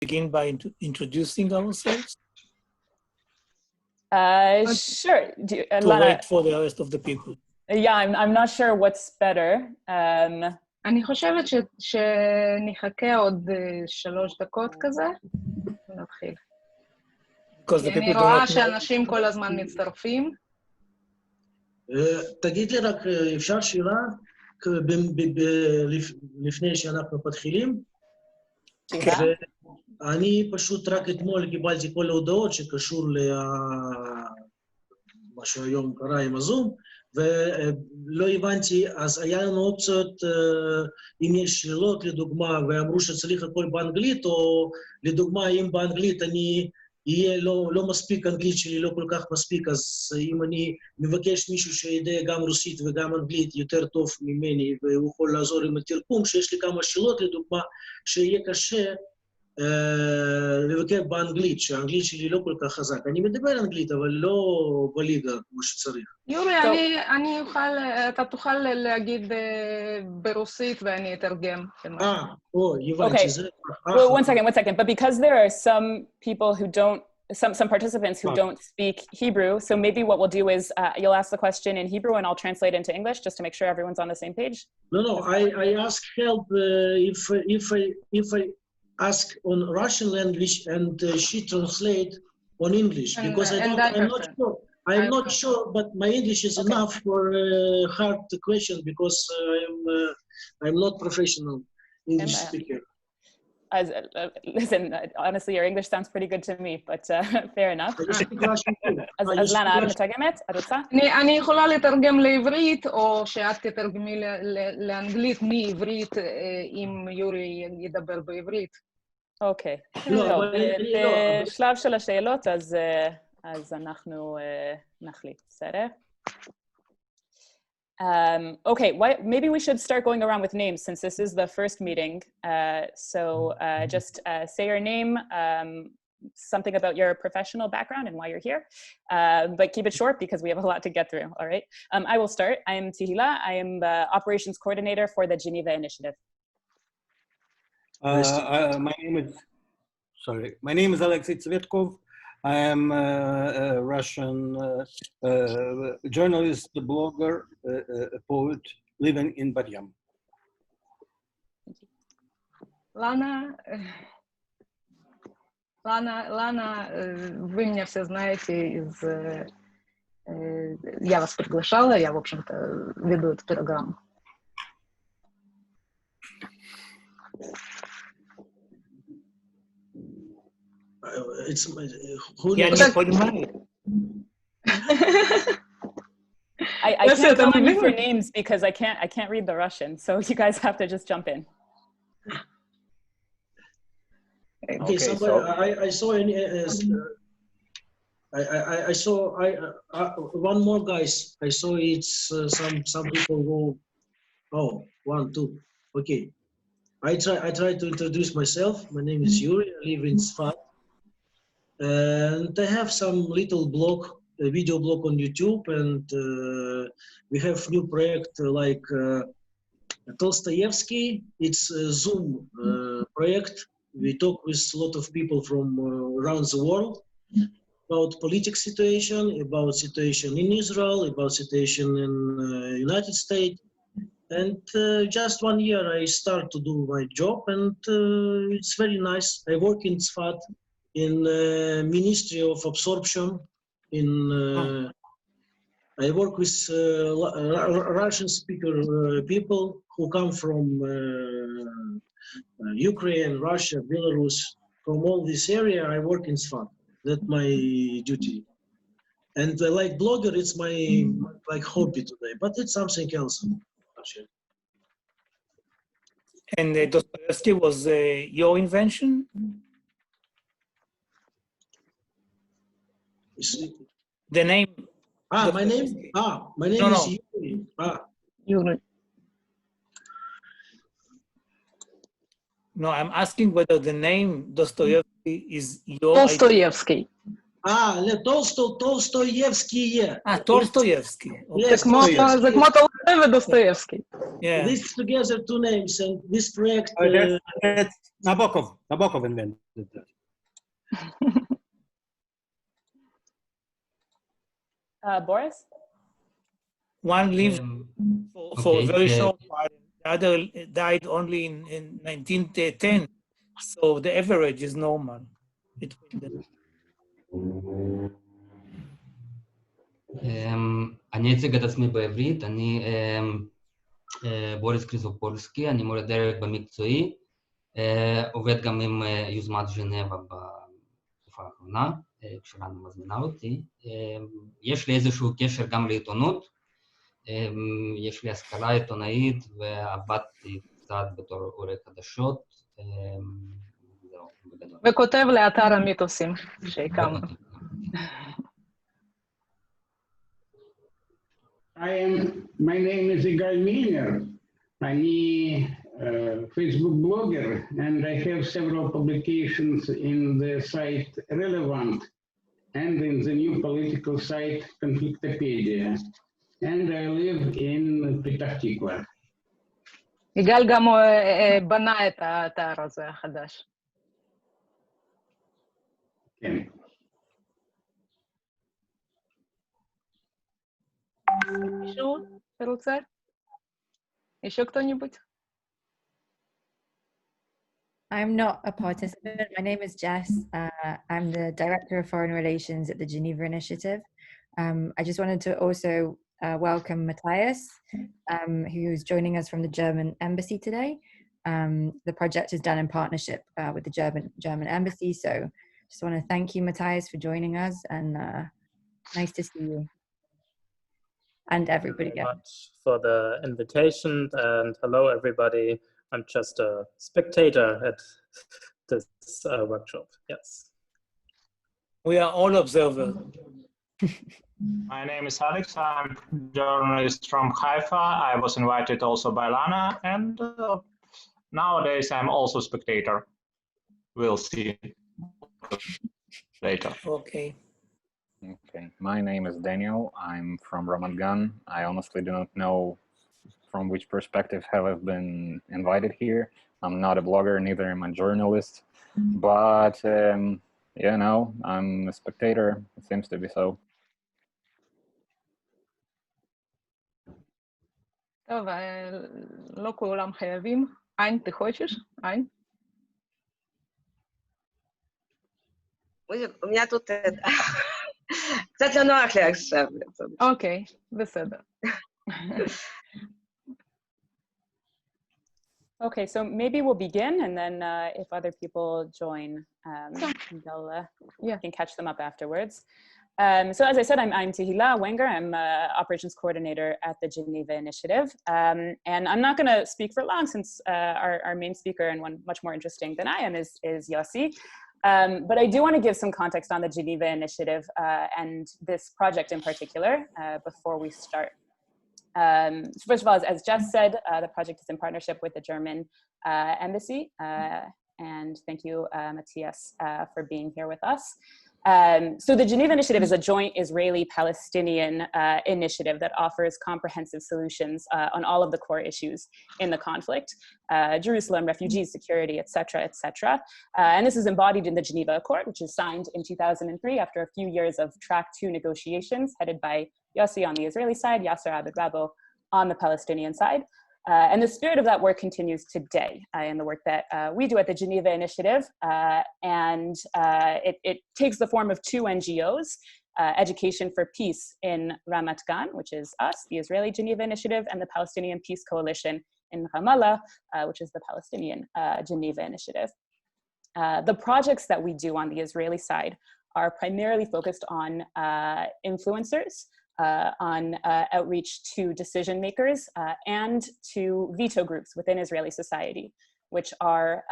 begin by introducing ourselves? Sure. To wait for the rest of the people. Yeah, I'm not sure what's better. אני חושבת שנחכה עוד 3 דקות כזה, ונתחיל. כי אני רואה שאנשים כל הזמן מצטרפים. תגיד לי רק, אפשר שאלה? לפני שאנחנו מתחילים? אני פשוט רק אתמול קיבלתי כל ההודעות שקשור למה שהיום קרה עם הזום, ולא הבנתי, אז היה לנו אופציות, אם יש שאלות לדוגמה, ואמרו שצריך הכל באנגלית, או לדוגמה, אם באנגלית אני יהיה לא מספיק, אנגלית שלי לא כל כך מספיק, אז אם אני מבקש מישהו שידע גם רוסית וגם אנגלית יותר טוב ממני, והוא יכול לעזור עם התרגום, שיש לי כמה שאלות לדוגמה, שיהיה קשה לבקר באנגלית, שהאנגלית שלי לא כל כך חזק. אני מדבר אנגלית, אבל לא בליגה כמו שצריך. יורי, אתה תוכל להגיד ברוסית ואני אתרגם. Okay. Well, one second. But because there are some people who don't, some participants who don't speak Hebrew, so maybe what we'll do is you'll ask the question in Hebrew and I'll translate into English just to make sure everyone's on the same page. No, I ask help if I ask on Russian language and she translate on English, because I'm not sure, but my English is enough for hard question, because I'm not professional English speaker. Listen, honestly, your English sounds pretty good to me, but fair enough. אז לנה, את מתרגמת? את רוצה? אני יכולה לתרגם לעברית, או שאת תתרגמי לאנגלית מעברית, אם יורי ידבר בעברית. אוקיי. בשלב של השאלות, אז אנחנו נחליט, בסדר? Okay, maybe we should start going around with names since this is the first meeting. So just say your name, something about your professional background and why you're here, but keep it short because we have a lot to get through, all right? I will start. I am Tehila. I am the operations coordinator for the Geneva Initiative. My name is Alexei Tsvetkov. I am a Russian journalist, blogger, poet living in Batyam. Лана, вы меня все знаете я вас приглашала, я, в общем-то, веду эту программу. Я не понимаю. I can't call on you for names because I can't read the Russian, so you guys have to just jump in. Okay, I saw one more guys. I saw it's some people who 1, 2. Okay, I try to introduce myself. My name is Yuri. I live in Sfat. And I have some little blog, a video blog on YouTube, and we have new project like Dostoevsky. It's a Zoom project. We talk with a lot of people from around the world about political situation, about situation in Israel, about situation in United States. And just 1 year I start to do my job, and it's very nice. I work in Sfat, in Ministry of Absorption. I work with Russian speaker people who come from Ukraine, Russia, Belarus, from all this area. I work in Sfat. That's my duty. And like blogger, it's my like hobby today, but it's something else. And Dostoevsky was your invention? The name? My name? My name is Yuri. Yuri. No, I'm asking whether the name Dostoevsky is your Dostoevsky. Толстоевский. Dostoevsky. זה כמו תולסטוי ודוסטויבסקי. Yeah. This together two names, and this project. That's Nabokov. Nabokov invented that. Boris? One lived for a very short while, the other died only in 1910. So the average is normal between them. אני אציג את עצמי בעברית, אני בוריס קריזופולסקי, אני מורה דרך במקצועי, עובד גם עם יוזמת ז'נבה בתקופה האחרונה, כשרנה מזמינה אותי. יש לי איזשהו קשר גם לעיתונות, יש לי השכלה עיתונאית ועבדתי קצת בתור עורך חדשות. וכותב לאתר המיתוסים שהקמנו. My name is Igal Milner. I'm a Facebook blogger, and I have several publications in the site Relevant and in the new political site Conflictopedia. And I live in Petah Tikva. יגאל גם בנה את האתר הזה החדש. כן. מישהו רוצה? еще кто-нибудь? I'm not a participant. My name is Jess. I'm the Director of Foreign Relations at the Geneva Initiative. I just wanted to also welcome Matthias, who's joining us from the German Embassy today. The project is done in partnership with the German Embassy. So just want to thank you, Matthias, for joining us, and nice to see you. And everybody. Thank you very much for the invitation, and hello everybody. I'm just a spectator at this workshop. Yes. We are all observers. My name is Alex. I'm a journalist from Haifa. I was invited also by Lana, and nowadays I'm also a spectator. We'll see later. Okay. Okay, my name is Daniel. I'm from Ramat Gan. I honestly do not know from which perspective have I been invited here. I'm not a blogger, neither am I a journalist, but you know, I'm a spectator. It seems to be so. טוב, לא כולם חייבים. עין, אתה хочешь? עין? У меня тут קצת לא נוח לי עכשיו. אוקיי, בסדר. Okay, so maybe we'll begin, and then if other people join, you can catch them up afterwards. So as I said, I'm Tehila Wenger. I'm operations coordinator at the Geneva Initiative. And I'm not going to speak for long, since our main speaker, and one much more interesting than I am, is Yossi. But I do want to give some context on the Geneva Initiative and this project in particular before we start. So first of all, as Jess said, the project is in partnership with the German Embassy. And thank you, Matthias, for being here with us. So the Geneva Initiative is a joint Israeli-Palestinian initiative that offers comprehensive solutions on all of the core issues in the conflict: Jerusalem, refugees, security, etc., etc. And this is embodied in the Geneva Accord, which is signed in 2003 after a few years of track 2 negotiations headed by Yossi on the Israeli side, Yasser Abed-Rabo on the Palestinian side. And the spirit of that work continues today in the work that we do at the Geneva Initiative. And it takes the form of 2 NGOs, Education for Peace in Ramat Gan, which is us, the Israeli Geneva Initiative, and the Palestinian Peace Coalition in Ramallah, which is the Palestinian Geneva Initiative. The projects that we do on the Israeli side are primarily focused on influencers, on outreach to decision makers and to veto groups within Israeli society, which are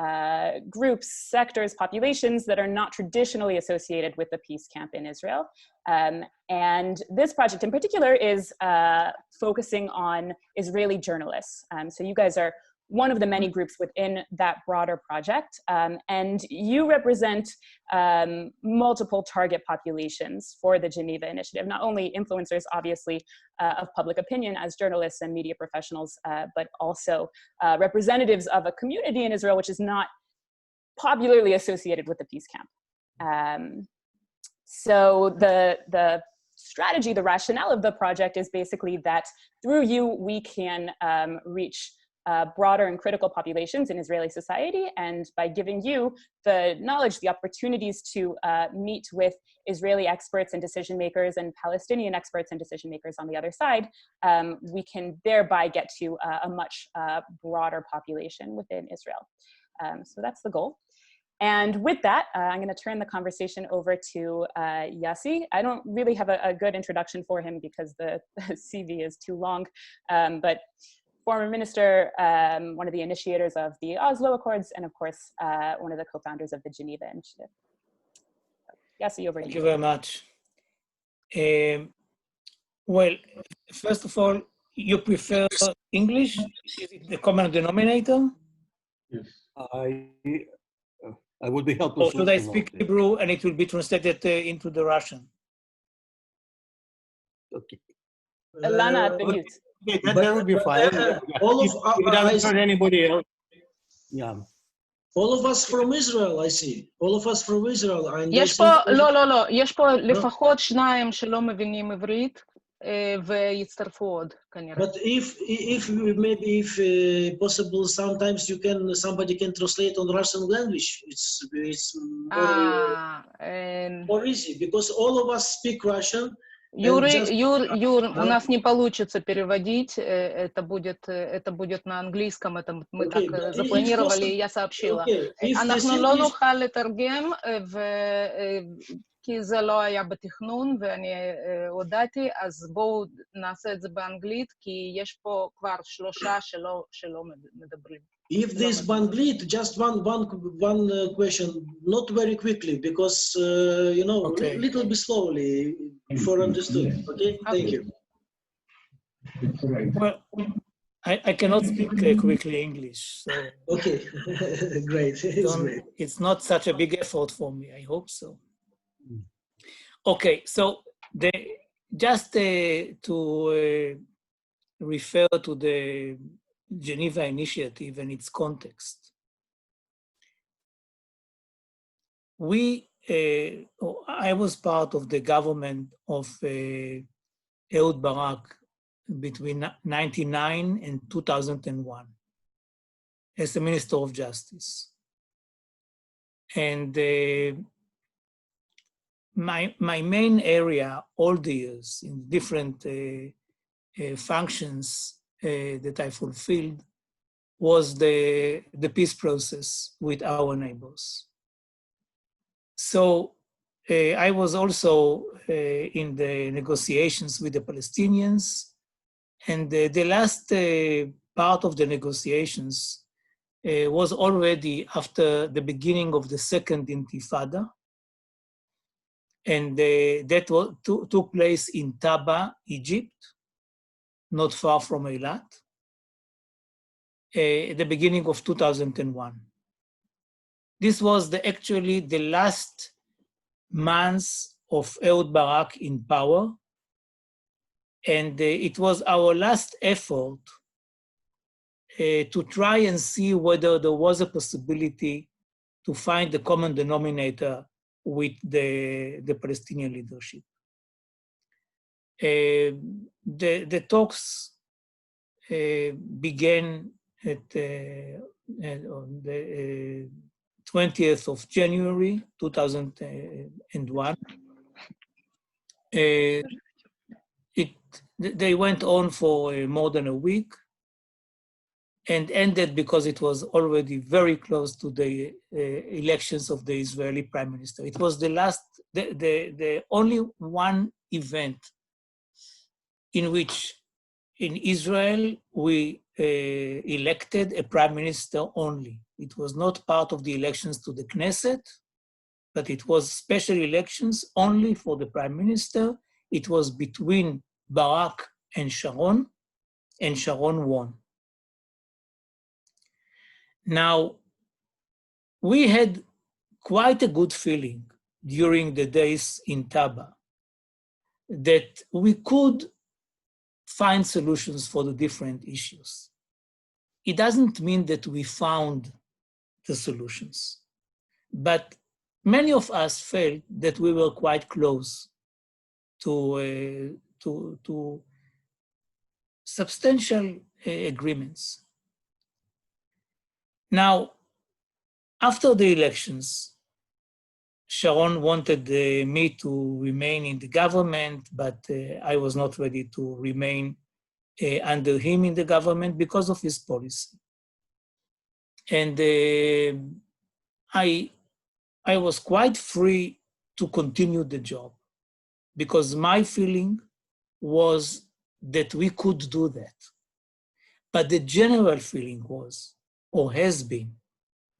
groups, sectors, populations that are not traditionally associated with the peace camp in Israel. And this project in particular is focusing on Israeli journalists. So you guys are one of the many groups within that broader project. And you represent multiple target populations for the Geneva Initiative, not only influencers, obviously, of public opinion as journalists and media professionals, but also representatives of a community in Israel which is not popularly associated with the peace camp. So the strategy, the rationale of the project is basically that through you, we can reach broader and critical populations in Israeli society, and by giving you the knowledge, the opportunities to meet with Israeli experts and decision makers and Palestinian experts and decision makers on the other side, we can thereby get to a much broader population within Israel. So that's the goal. And with that, I'm going to turn the conversation over to Yossi. I don't really have a good introduction for him because the CV is too long, but former minister, one of the initiators of the Oslo Accords, and of course, one of the co-founders of the Geneva Initiative. Yossi, over to you. Thank you very much. Well, first of all, you prefer English? Is it the common denominator? Yes. I would be helpful. Or should I speak Hebrew and it will be translated into the Russian? Okay. Lana at the mute. Okay, that would be fine. All of if it doesn't hurt anybody else. Yeah. All of us from Israel, I see. All of us from Israel. יש פה, לא, יש פה לפחות שניים שלא מבינים עברית, ויצטרפו עוד, כנראה. But if maybe if possible, sometimes somebody can translate on Russian language. It's more easy because all of us speak Russian. Юр, у нас не получится переводить, это будет на английском, это мы так запланировали, и я сообщила. אנחנו לא נוכל לתרגם, כי זה לא היה בתכנון, ואני הודעתי, אז בואו נעשה את זה באנגלית, כי יש פה כבר 3 שלא מדברים. If this באנגלית, just one question, not very quickly, because, you know, a little bit slowly, before understood. Okay, thank you. Well, I cannot speak quickly English. So okay, great. It's not such a big effort for me, I hope so. Okay, so just to refer to the Geneva Initiative and its context. I was part of the government of Ehud Barak between 1999 and 2001 as the Minister of Justice. And my main area all the years in different functions that I fulfilled was the peace process with our neighbors. So I was also in the negotiations with the Palestinians, and the last part of the negotiations was already after the beginning of the Second Intifada, and that took place in Taba, Egypt, not far from Eilat, at the beginning of 2001. This was actually the last months of Ehud Barak in power, and it was our last effort to try and see whether there was a possibility to find the common denominator with the Palestinian leadership. The talks began on the 20th of January, 2001. They went on for more than a week and ended because it was already very close to the elections of the Israeli Prime Minister. It was the only one event in which in Israel we elected a Prime Minister only. It was not part of the elections to the Knesset, but it was special elections only for the Prime Minister. It was between Barak and Sharon won. Now, we had quite a good feeling during the days in Taba that we could find solutions for the different issues. It doesn't mean that we found the solutions, but many of us felt that we were quite close to substantial agreements. Now, after the elections, Sharon wanted me to remain in the government, but I was not ready to remain under him in the government because of his policy. And I was quite free to continue the job because my feeling was that we could do that. But the general feeling was, or has been,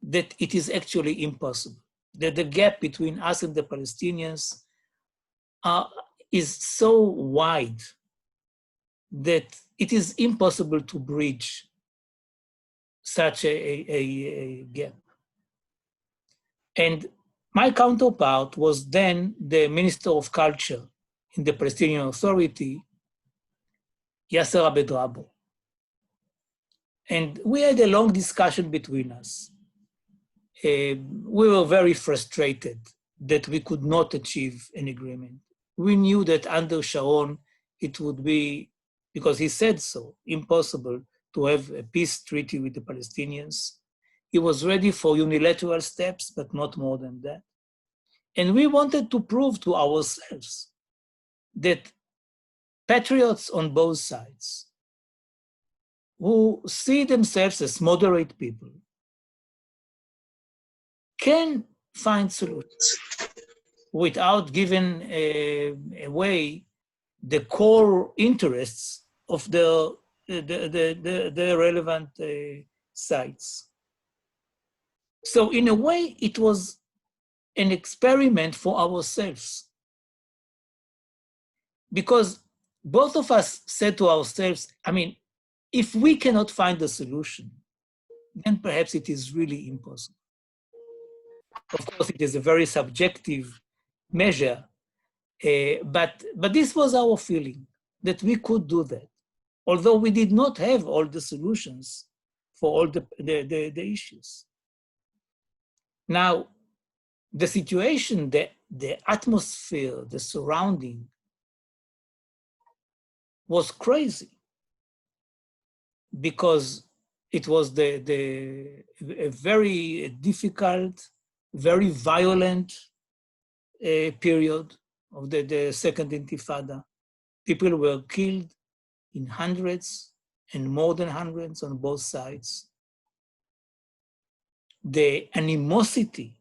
that it is actually impossible, that the gap between us and the Palestinians is so wide that it is impossible to bridge such a gap. And my counterpart was then the Minister of Culture in the Palestinian Authority, Yasser Abed-Rabo. And we had a long discussion between us. We were very frustrated that we could not achieve an agreement. We knew that under Sharon, it would be, because he said so, impossible to have a peace treaty with the Palestinians. He was ready for unilateral steps, but not more than that. And we wanted to prove to ourselves that patriots on both sides who see themselves as moderate people can find solutions without giving away the core interests of the relevant sites. So in a way, it was an experiment for ourselves. Because both of us said to ourselves, I mean, if we cannot find a solution, then perhaps it is really impossible. Of course, it is a very subjective measure, but this was our feeling, that we could do that, although we did not have all the solutions for all the issues. Now, the situation, the atmosphere, the surrounding was crazy because it was a very difficult, very violent period of the Second Intifada. People were killed in hundreds and more than hundreds on both sides. The animosity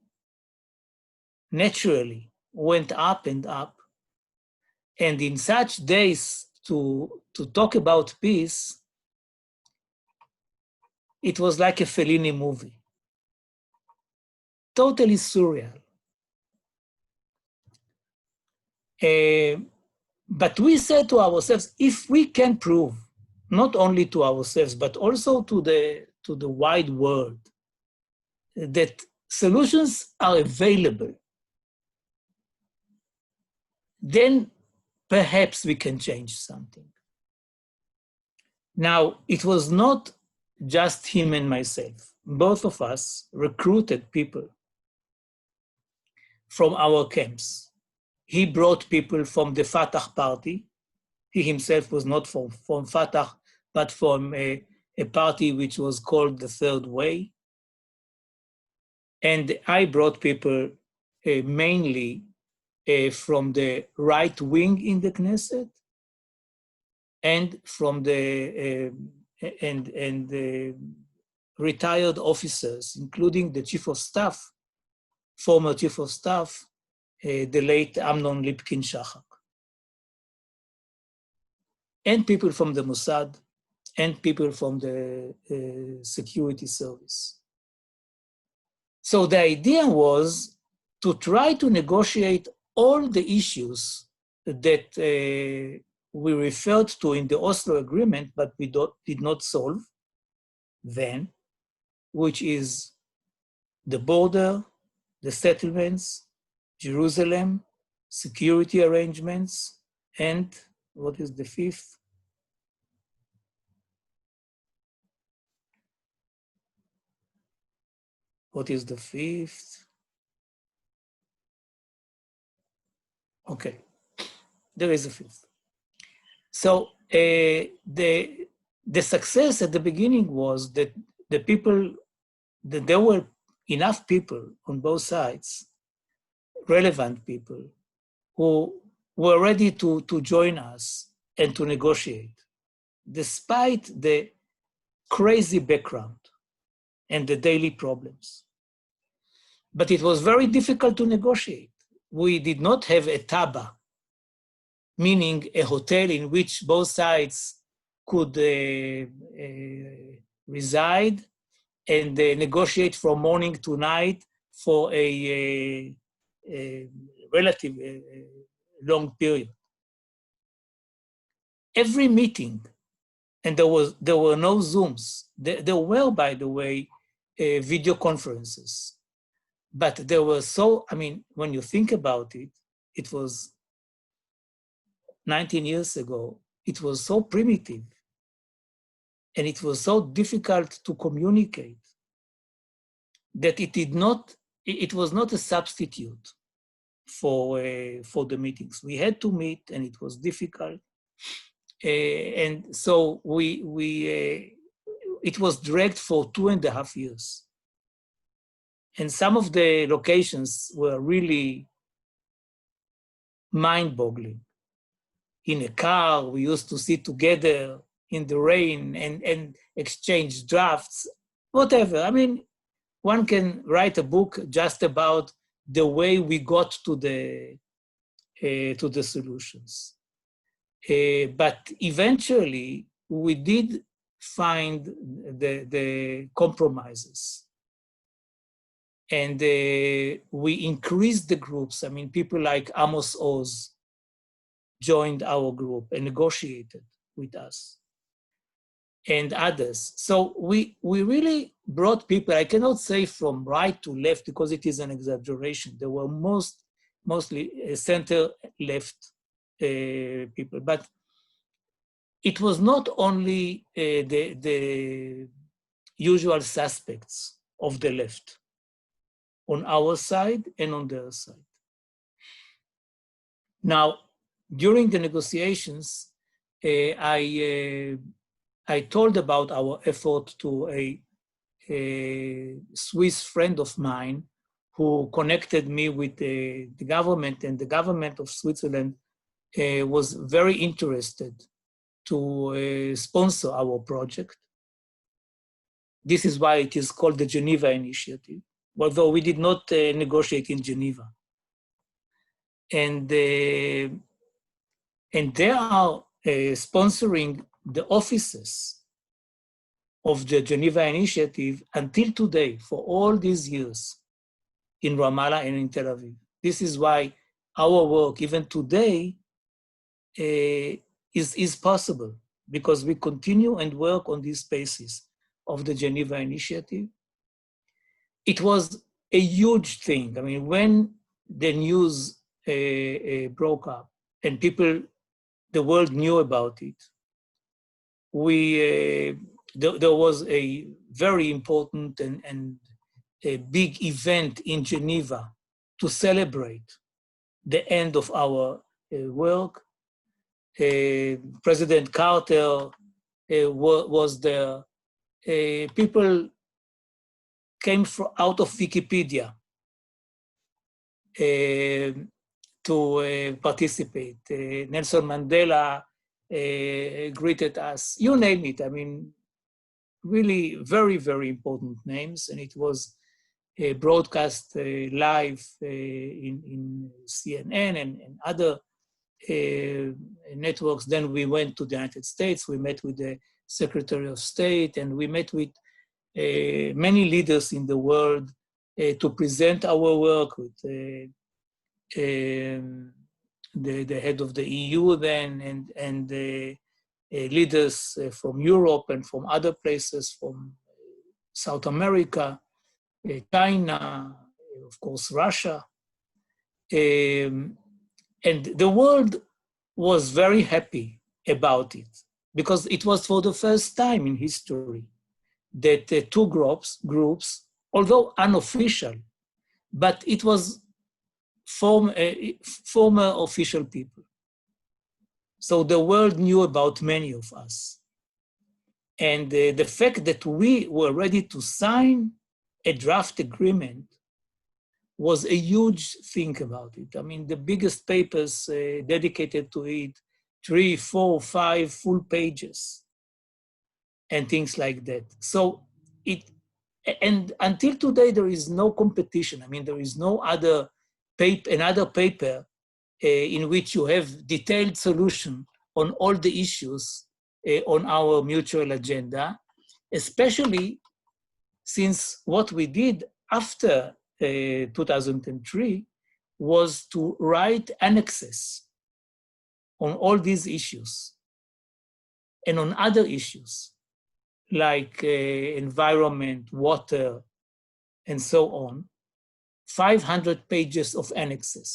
naturally went up and up. And in such days to talk about peace, it was like a Fellini movie. Totally surreal. But we said to ourselves, if we can prove, not only to ourselves, but also to the wide world, that solutions are available, then perhaps we can change something. Now, it was not just him and myself. Both of us recruited people from our camps. He brought people from the Fatah party. He himself was not from Fatah, but from a party which was called the Third Way. And I brought people mainly from the right wing in the Knesset and from the retired officers, including the chief of staff, former chief of staff, the late Amnon Lipkin-Shahak, and people from the Mossad, and people from the security service. So the idea was to try to negotiate all the issues that we referred to in the Oslo Agreement, but we did not solve then, which is the border, the settlements, Jerusalem, security arrangements, and what is the fifth? What is the fifth? Okay, there is a fifth. So the success at the beginning was that the people, that there were enough people on both sides, relevant people, who were ready to join us and to negotiate, despite the crazy background and the daily problems. But it was very difficult to negotiate. We did not have a taba, meaning a hotel in which both sides could reside and negotiate from morning to night for a relative long period. Every meeting, and there were no Zooms. There were, by the way, video conferences. But there were so, I mean, when you think about it, it was 19 years ago, it was so primitive and it was so difficult to communicate that it was not a substitute for the meetings. We had to meet and it was difficult. And so it was dragged for 2.5 years. And some of the locations were really mind-boggling. In a car, we used to sit together in the rain and exchange drafts, whatever. I mean, one can write a book just about the way we got to the solutions. But eventually, we did find the compromises. And we increased the groups. I mean, people like Amos Oz joined our group and negotiated with us and others. So we really brought people, I cannot say from right to left because it is an exaggeration. There were mostly center-left people, but it was not only the usual suspects of the left on our side and on their side. Now, during the negotiations, I told about our effort to a Swiss friend of mine who connected me with the government, and the government of Switzerland was very interested to sponsor our project. This is why it is called the Geneva Initiative, although we did not negotiate in Geneva. And they are sponsoring the offices of the Geneva Initiative until today, for all these years, in Ramallah and in Tel Aviv. This is why our work, even today, is possible, because we continue and work on these spaces of the Geneva Initiative. It was a huge thing. I mean, when the news broke up and the world knew about it, there was a very important and a big event in Geneva to celebrate the end of our work. President Carter was there. People came out of Wikipedia to participate. Nelson Mandela greeted us, you name it. I mean, really very, very important names. And it was broadcast live in CNN and other networks. Then we went to the United States. We met with the Secretary of State, and we met with many leaders in the world to present our work with the head of the EU then, and the leaders from Europe and from other places, from South America, China, of course, Russia. And the world was very happy about it because it was for the first time in history that two groups, although unofficial, but it was former official people. So the world knew about many of us. And the fact that we were ready to sign a draft agreement was a huge thing about it. I mean, the biggest papers dedicated to it, 3, 4, 5 full pages and things like that. So and until today, there is no competition. I mean, there is no other another paper in which you have detailed solution on all the issues on our mutual agenda, especially since what we did after 2003 was to write annexes on all these issues and on other issues like environment, water, and so on, 500 pages of annexes.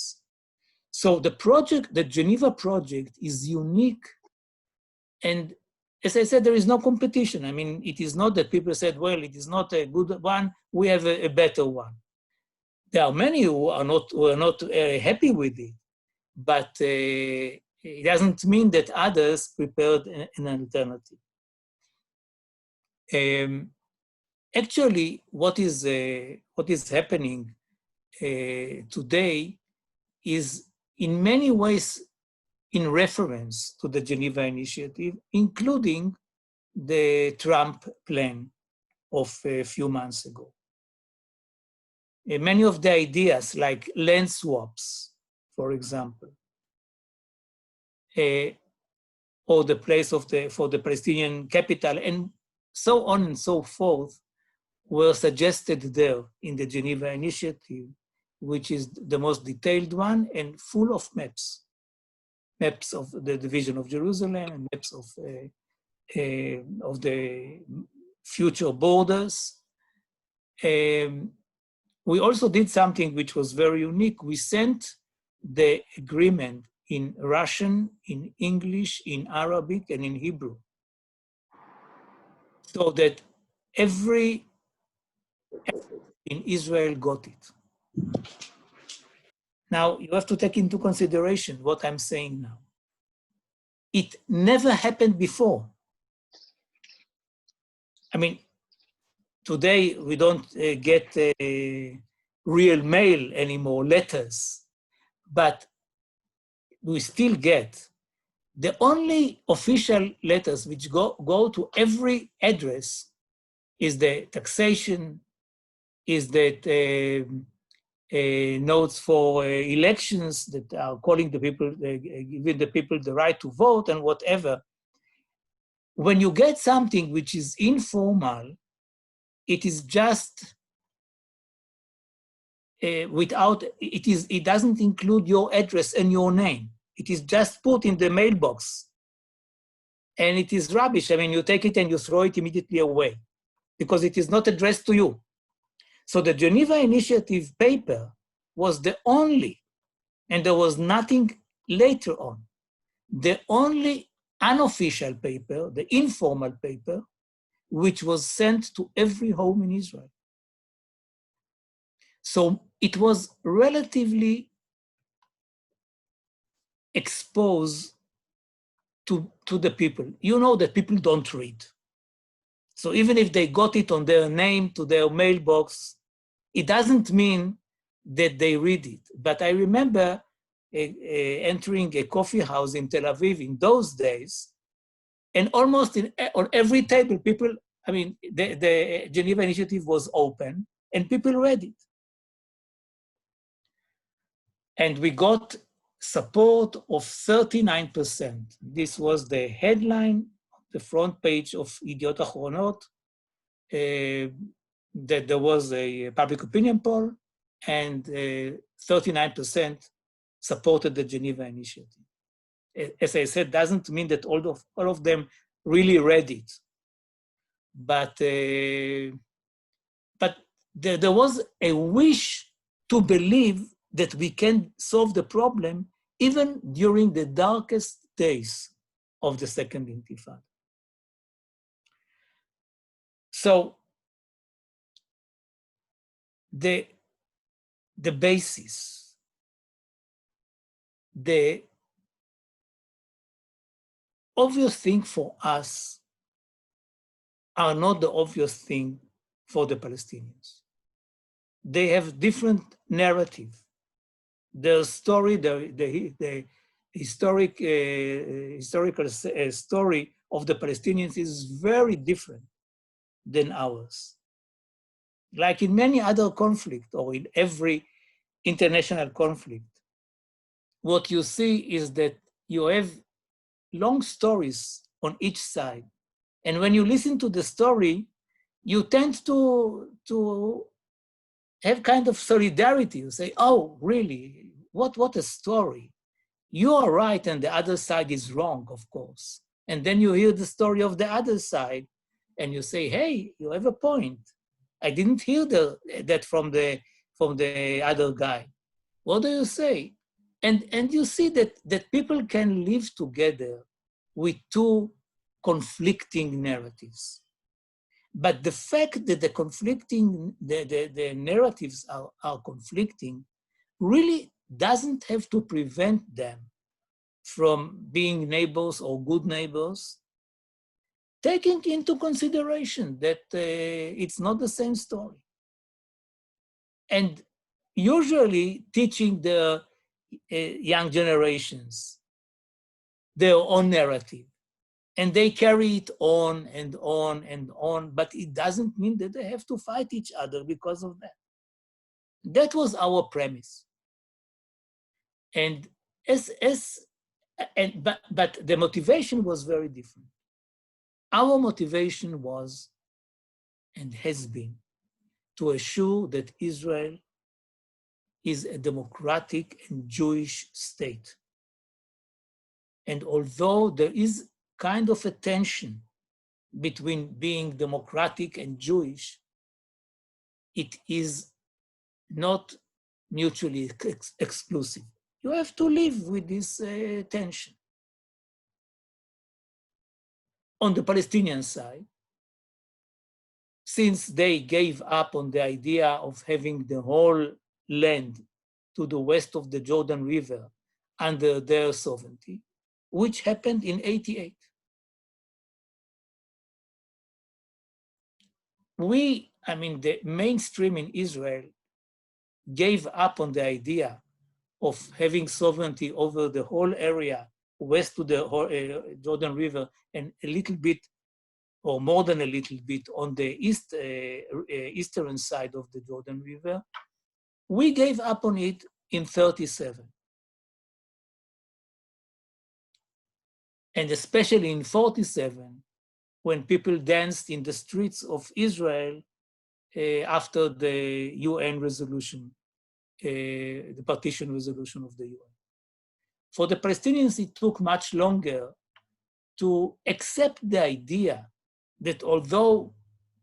So the project, the Geneva project, is unique. And as I said, there is no competition. I mean, it is not that people said, well, it is not a good one, we have a better one. There are many who are not happy with it, but it doesn't mean that others prepared an alternative. Actually, what is happening today is in many ways in reference to the Geneva Initiative, including the Trump plan of a few months ago. Many of the ideas like land swaps, for example, or the place for the Palestinian capital, and so on and so forth, were suggested there in the Geneva Initiative, which is the most detailed one and full of maps of the division of Jerusalem and maps of the future borders. We also did something which was very unique. We sent the agreement in Russian, in English, in Arabic, and in Hebrew, so that every in Israel got it. Now, you have to take into consideration what I'm saying now. It never happened before. I mean, today we don't get real mail anymore, letters, but we still get. The only official letters which go to every address is the taxation, is that notes for elections that are calling the people, giving the people the right to vote and whatever. When you get something which is informal, it is just it doesn't include your address and your name. It is just put in the mailbox. And it is rubbish. I mean, you take it and you throw it immediately away because it is not addressed to you. So the Geneva Initiative paper was the only, and there was nothing later on, the only unofficial paper, the informal paper, which was sent to every home in Israel. So it was relatively exposed to the people. You know that people don't read. So even if they got it on their name to their mailbox, it doesn't mean that they read it. But I remember entering a coffee house in Tel Aviv in those days, and almost on every table, people, I mean, the Geneva Initiative was open and people read it. And we got support of 39%. This was the headline, the front page of Yediot Ahronot, that there was a public opinion poll, and 39% supported the Geneva Initiative. As I said, doesn't mean that all of them really read it. But but there was a wish to believe that we can solve the problem even during the darkest days of the Second Intifada. So the basis, the obvious thing for us are not the obvious thing for the Palestinians. They have different narrative. Their story, the historical story of the Palestinians is very different than ours. Like in many other conflicts, or in every international conflict, what you see is that you have long stories on each side. And when you listen to the story, you tend to have kind of solidarity. You say, oh, really? What a story. You are right and the other side is wrong, of course. And then you hear the story of the other side and you say, hey, you have a point. I didn't hear that from the other guy. What do you say? And you see that people can live together with two conflicting narratives. But the fact that the narratives are conflicting really doesn't have to prevent them from being neighbors or good neighbors, taking into consideration that it's not the same story. And usually teaching the young generations their own narrative. And they carry it on and on and on, but it doesn't mean that they have to fight each other because of that. That was our premise. And but the motivation was very different. Our motivation was and has been to assure that Israel is a democratic and Jewish state. And although there is kind of a tension between being democratic and Jewish, it is not mutually exclusive. You have to live with this tension. On the Palestinian side, since they gave up on the idea of having the whole land to the west of the Jordan River under their sovereignty, which happened in '88. The mainstream in Israel gave up on the idea of having sovereignty over the whole area west to the Jordan River and a little bit, or more than a little bit, on the eastern side of the Jordan River. We gave up on it in '37. And especially in '47, when people danced in the streets of Israel after the UN resolution, the partition resolution of the UN. For the Palestinians, it took much longer to accept the idea that although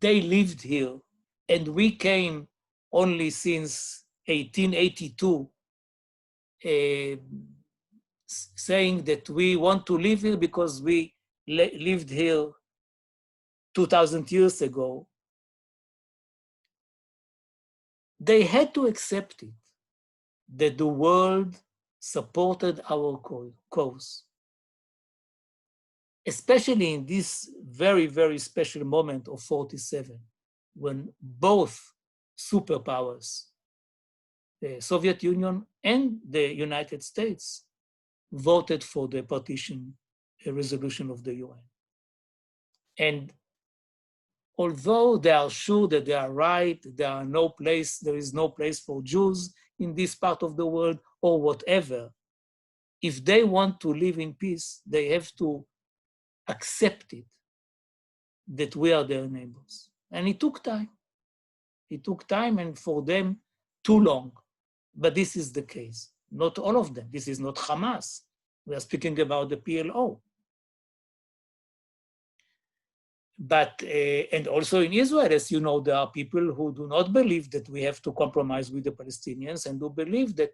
they lived here and we came only since 1882, saying that we want to live here because we lived here 2,000 years ago, they had to accept it, that the world supported our cause. Especially in this very, very special moment of '47, when both superpowers, the Soviet Union and the United States, voted for the partition resolution of the UN. And although they are sure that they are right, there is no place for Jews in this part of the world or whatever, if they want to live in peace, they have to accept it, that we are their neighbors. And it took time. It took time, and for them, too long. But this is the case. Not all of them. This is not Hamas. We are speaking about the PLO. But, and also in Israel, as you know, there are people who do not believe that we have to compromise with the Palestinians and who believe that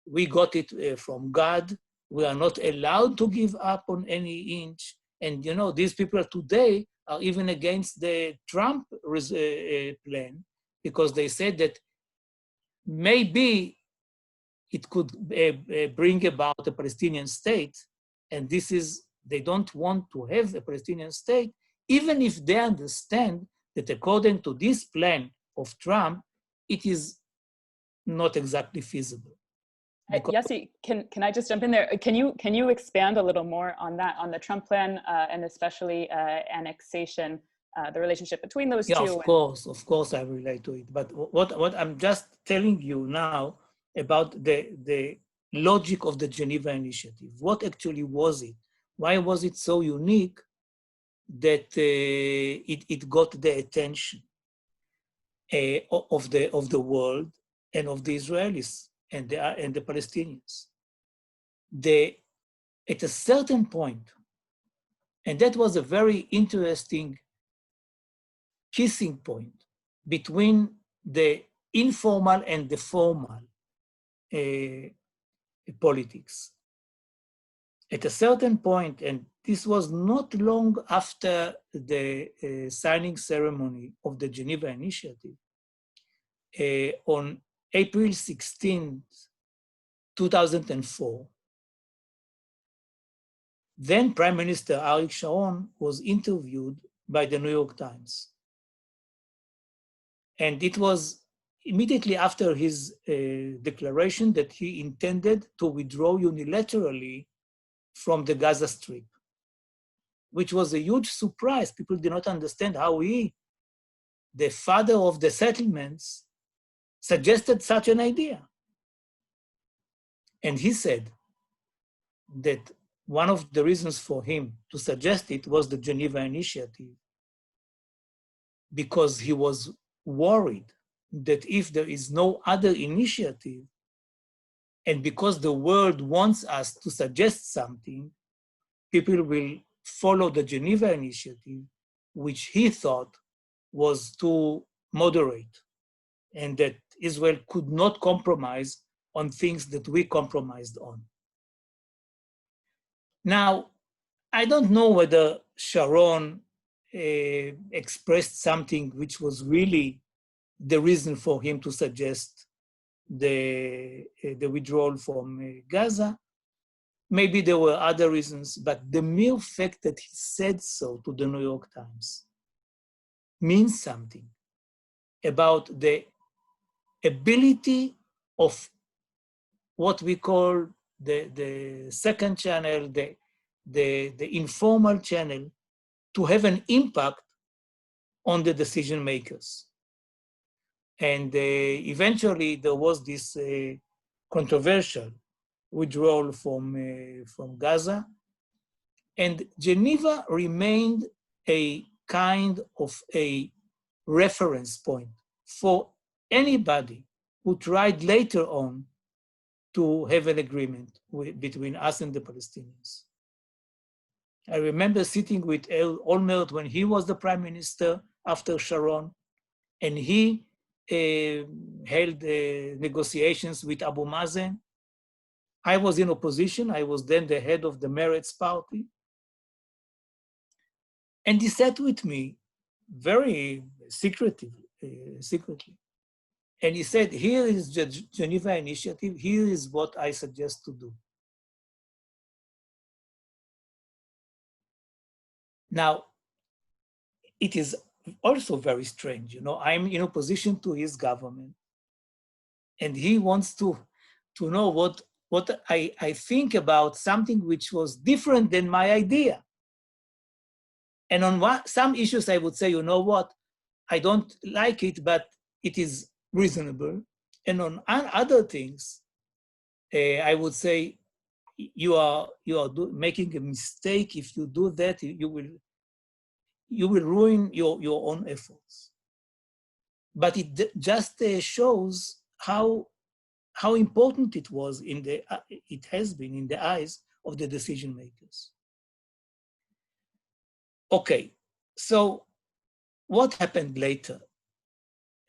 we got it from God. We are not allowed to give up on any inch. And, you know, these people today are even against the Trump plan, because they said that maybe it could bring about a Palestinian state. And this is, they don't want to have a Palestinian state, even if they understand that according to this plan of Trump, it is not exactly feasible. Yossi, can I just jump in there? Can you expand a little more on that, on the Trump plan, and especially annexation, the relationship between those two? Yeah, of course I relate to it. But what I'm just telling you now about the logic of the Geneva Initiative. What actually was it? Why was it so unique that it got the attention of the world and of the Israelis and the Palestinians? At a certain point, and that was a very interesting kissing point between the informal and the formal politics. At a certain point, and this was not long after the signing ceremony of the Geneva Initiative, on April 16, 2004, then Prime Minister Ariel Sharon was interviewed by the New York Times. And it was immediately after his declaration that he intended to withdraw unilaterally from the Gaza Strip, which was a huge surprise. People did not understand how he, the father of the settlements, suggested such an idea. And he said that one of the reasons for him to suggest it was the Geneva Initiative, because he was worried that if there is no other initiative, and because the world wants us to suggest something, people will follow the Geneva Initiative, which he thought was too moderate, and that Israel could not compromise on things that we compromised on. Now, I don't know whether Sharon expressed something which was really the reason for him to suggest the withdrawal from Gaza. Maybe there were other reasons, but the mere fact that he said so to the New York Times means something about the ability of what we call the second channel, the informal channel, to have an impact on the decision makers. And eventually there was this controversial withdrawal from Gaza, and Geneva remained a kind of a reference point for anybody who tried later on to have an agreement between us and the Palestinians. I remember sitting with Olmert when he was the prime minister after Sharon, and he held negotiations with Abu Mazen. I was in opposition. I was then the head of the Meretz party. And he sat with me very secretly. And he said, here is the Geneva Initiative. Here is what I suggest to do. Now, it is also very strange. You know, I'm in opposition to his government, and he wants to know what I think about something which was different than my idea. And on some issues, I would say, you know what, I don't like it, but it is reasonable. And on other things, I would say, you are making a mistake. If you do that, you will ruin your own efforts. But it just shows how important it was it has been in the eyes of the decision makers. Okay, so what happened later?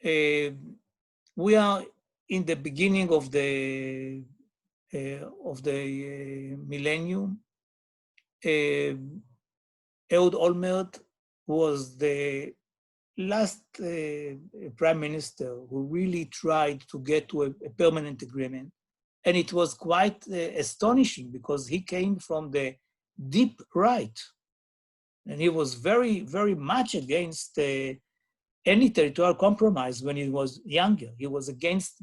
We are in the beginning of the millennium. Ehud Olmert was the last prime minister who really tried to get to a permanent agreement. And it was quite astonishing because he came from the deep right. And he was very, very much against any territorial compromise when he was younger. He was against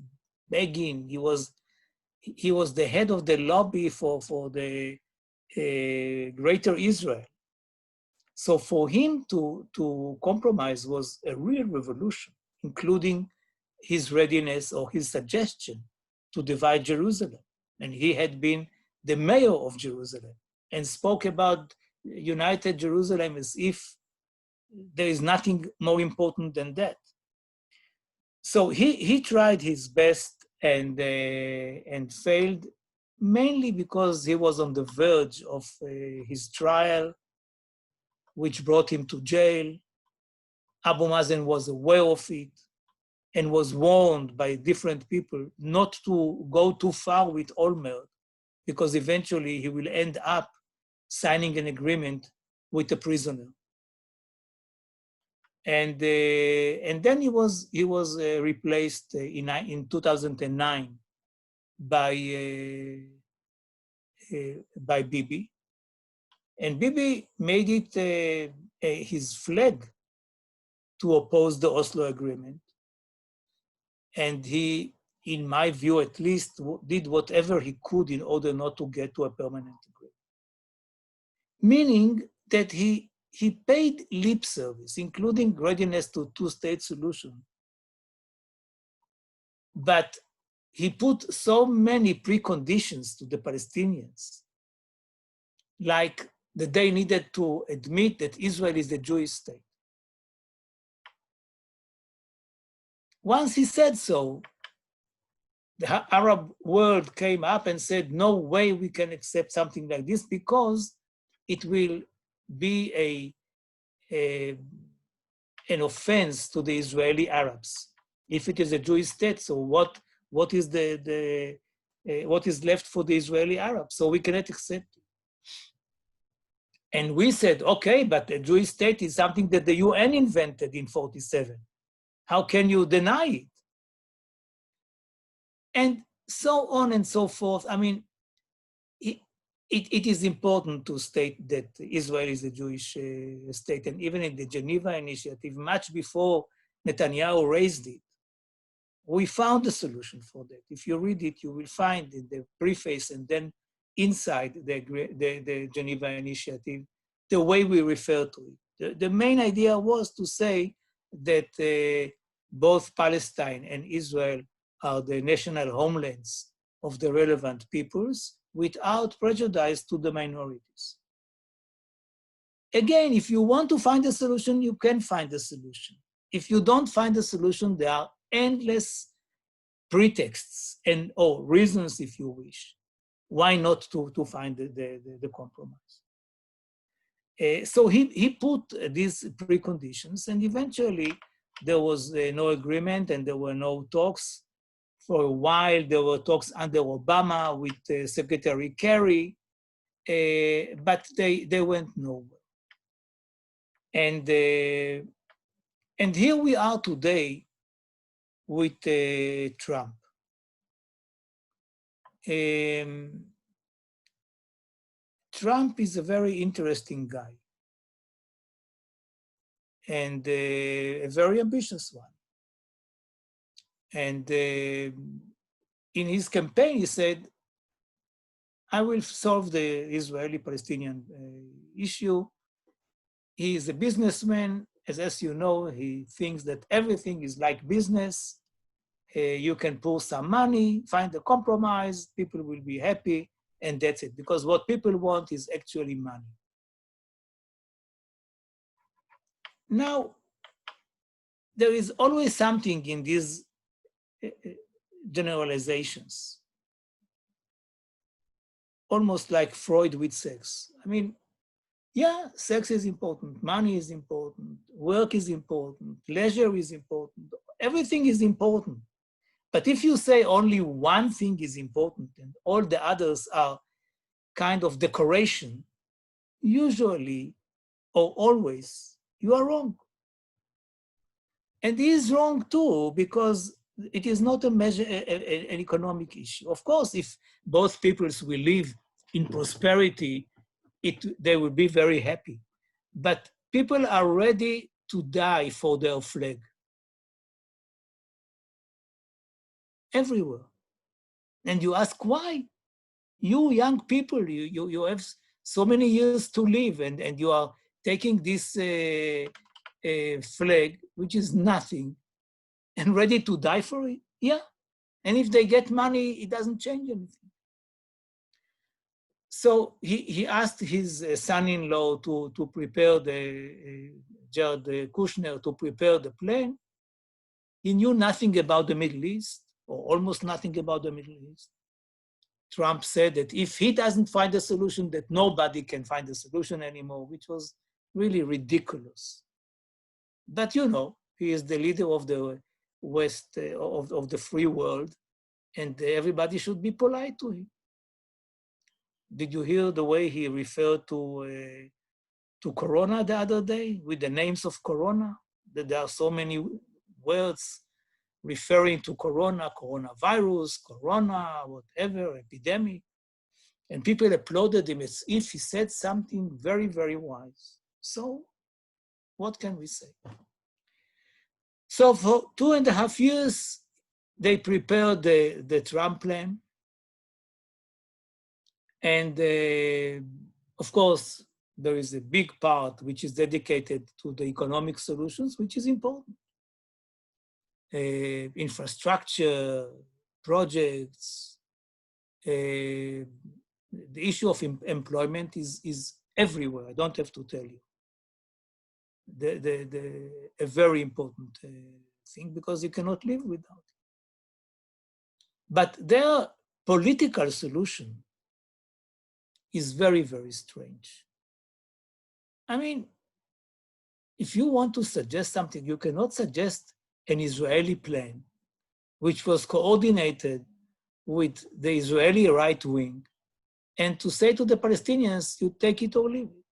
Begin. He was the head of the lobby for the Greater Israel. So for him to compromise was a real revolution, including his readiness or his suggestion to divide Jerusalem. And he had been the mayor of Jerusalem and spoke about united Jerusalem as if there is nothing more important than that. So he tried his best and failed, mainly because he was on the verge of his trial, which brought him to jail. Abu Mazen was aware of it and was warned by different people not to go too far with Olmert, because eventually he will end up signing an agreement with a prisoner. And then he was replaced in 2009 by Bibi. And Bibi made it his flag to oppose the Oslo Agreement. And he, in my view at least, did whatever he could in order not to get to a permanent agreement. Meaning that he paid lip service, including readiness to two-state solution. But he put so many preconditions to the Palestinians, like that they needed to admit that Israel is a Jewish state. Once he said so, the Arab world came up and said, no way we can accept something like this because it will be an offense to the Israeli Arabs. If it is a Jewish state, so what is what is left for the Israeli Arabs? So we cannot accept it. And we said, okay, but a Jewish state is something that the UN invented in 1947. How can you deny it? And so on and so forth. I mean, it is important to state that Israel is a Jewish state. And even in the Geneva Initiative, much before Netanyahu raised it, we found a solution for that. If you read it, you will find in the preface and then inside the Geneva Initiative, the way we refer to it. The main idea was to say that both Palestine and Israel are the national homelands of the relevant peoples without prejudice to the minorities. Again, if you want to find a solution, you can find a solution. If you don't find a solution, there are endless pretexts or reasons, if you wish, why not to find the compromise. So he put these preconditions, and eventually there was no agreement and there were no talks. For a while, there were talks under Obama with Secretary Kerry, but they went nowhere. And here we are today with Trump. Trump is a very interesting guy and a very ambitious one. And in his campaign, he said, I will solve the Israeli-Palestinian issue. He is a businessman. As you know, he thinks that everything is like business. You can pour some money, find a compromise, people will be happy, and that's it. Because what people want is actually money. Now, there is always something in these generalizations, almost like Freud with sex. I mean, Yeah, sex is important, money is important, work is important, leisure is important, everything is important. But if you say only one thing is important and all the others are kind of decoration, usually or always, you are wrong. And he is wrong too, because it is not a measure, an economic issue. Of course, if both peoples will live in prosperity, they will be very happy. But people are ready to die for their flag. Everywhere. And you ask why? You young people, you have so many years to live, and you are taking this flag, which is nothing, and ready to die for it? Yeah. And if they get money, it doesn't change anything. So he asked his son-in-law to prepare Jared Kushner to prepare the plan. He knew nothing about the Middle East, or almost nothing about the Middle East. Trump said that if he doesn't find a solution, that nobody can find a solution anymore, which was really ridiculous. But you know, he is the leader of the West, of the free world, and everybody should be polite to him. Did you hear the way he referred to Corona the other day, with the names of Corona? That there are so many words referring to Corona, coronavirus, Corona, whatever, epidemic. And people applauded him as if he said something very, very wise. So what can we say? So for 2.5 years, they prepared the Trump plan. And of course, there is a big part which is dedicated to the economic solutions, which is important. Infrastructure, projects, the issue of employment is everywhere. I don't have to tell you. A very important thing, because you cannot live without it. But their political solution is very, very strange. I mean, if you want to suggest something, you cannot suggest an Israeli plan, which was coordinated with the Israeli right wing, and to say to the Palestinians, you take it or leave it.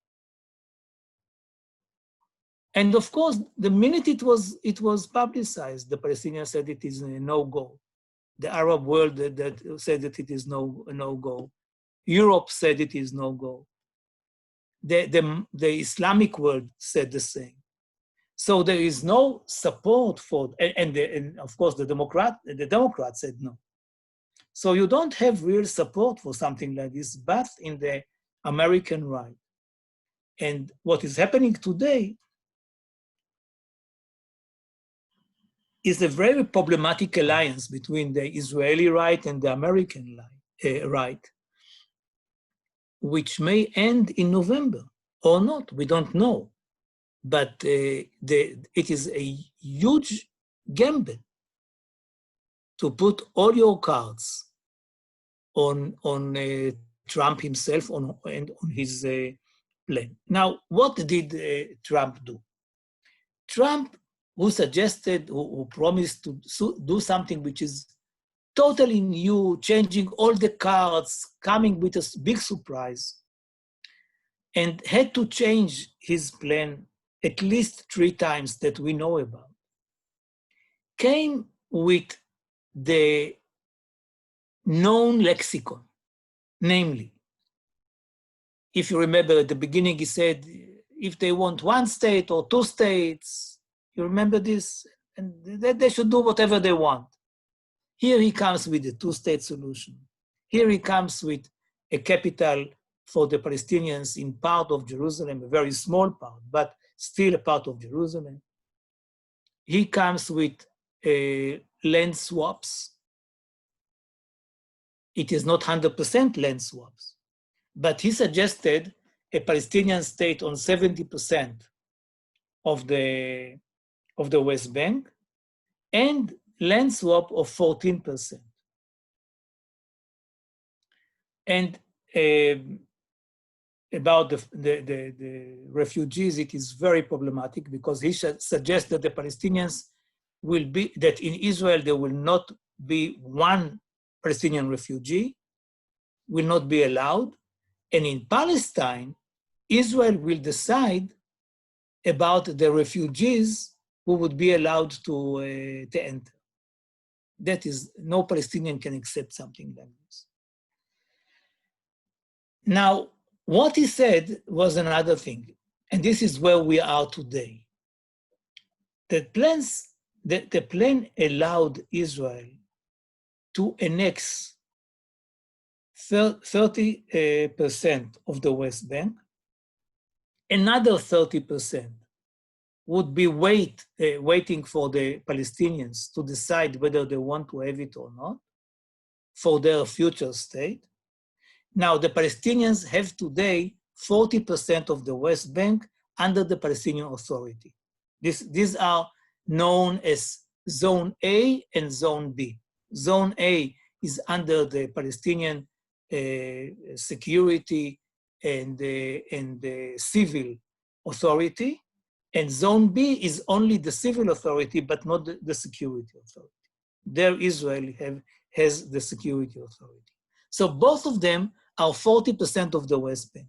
And of course, the minute it was publicized, the Palestinians said it is a no-go. The Arab world that said that it is no-go. Europe said it is no-go. The Islamic world said the same. So there is no support for, and of course the Democrats said no. So you don't have real support for something like this, but in the American right. And what is happening today is a very problematic alliance between the Israeli right and the American right, which may end in November or not, we don't know. But it is a huge gamble to put all your cards on Trump himself and on his plan. Now, what did Trump do? Trump, who suggested, who promised to do something which is totally new, changing all the cards, coming with a big surprise, and had to change his plan at least 3 times that we know about, came with the known lexicon. Namely, if you remember at the beginning, he said, if they want 1 state or 2 states, you remember this? And they should do whatever they want. Here he comes with a 2-state solution. Here he comes with a capital for the Palestinians in part of Jerusalem, a very small part, but still a part of Jerusalem. He comes with land swaps. It is not 100% land swaps, but he suggested a Palestinian state on 70% of the West Bank and land swap of 14%. And about the refugees, it is very problematic because he suggests that the Palestinians will be, that in Israel there will not be one Palestinian refugee, will not be allowed. And in Palestine, Israel will decide about the refugees who would be allowed to enter. That is, no Palestinian can accept something like this. Now, what he said was another thing, and this is where we are today. The plan allowed Israel to annex 30% of the West Bank. Another 30% would be waiting for the Palestinians to decide whether they want to have it or not for their future state. Now, the Palestinians have today 40% of the West Bank under the Palestinian Authority. These are known as Zone A and Zone B. Zone A is under the Palestinian security and the civil authority, and Zone B is only the civil authority, but not the security authority. There Israel has the security authority. So both of them are 40% of the West Bank.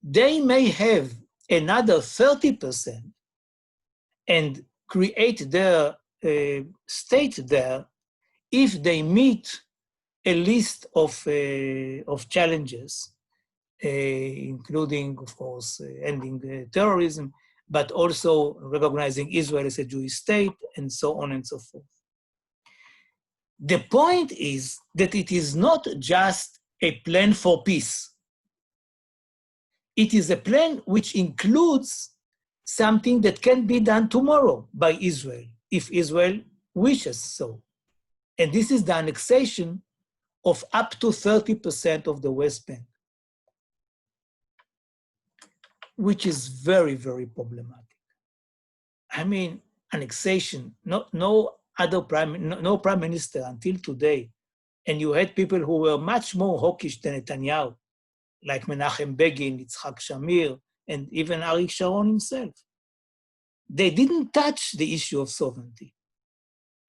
They may have another 30% and create their state there if they meet a list of challenges, including, of course, ending terrorism, but also recognizing Israel as a Jewish state, and so on and so forth. The point is that it is not just a plan for peace. It is a plan which includes something that can be done tomorrow by Israel, if Israel wishes so. And this is the annexation of up to 30% of the West Bank, which is very, very problematic. I mean, annexation, no prime minister until today, and you had people who were much more hawkish than Netanyahu, like Menachem Begin, Yitzhak Shamir, and even Arik Sharon himself. They didn't touch the issue of sovereignty.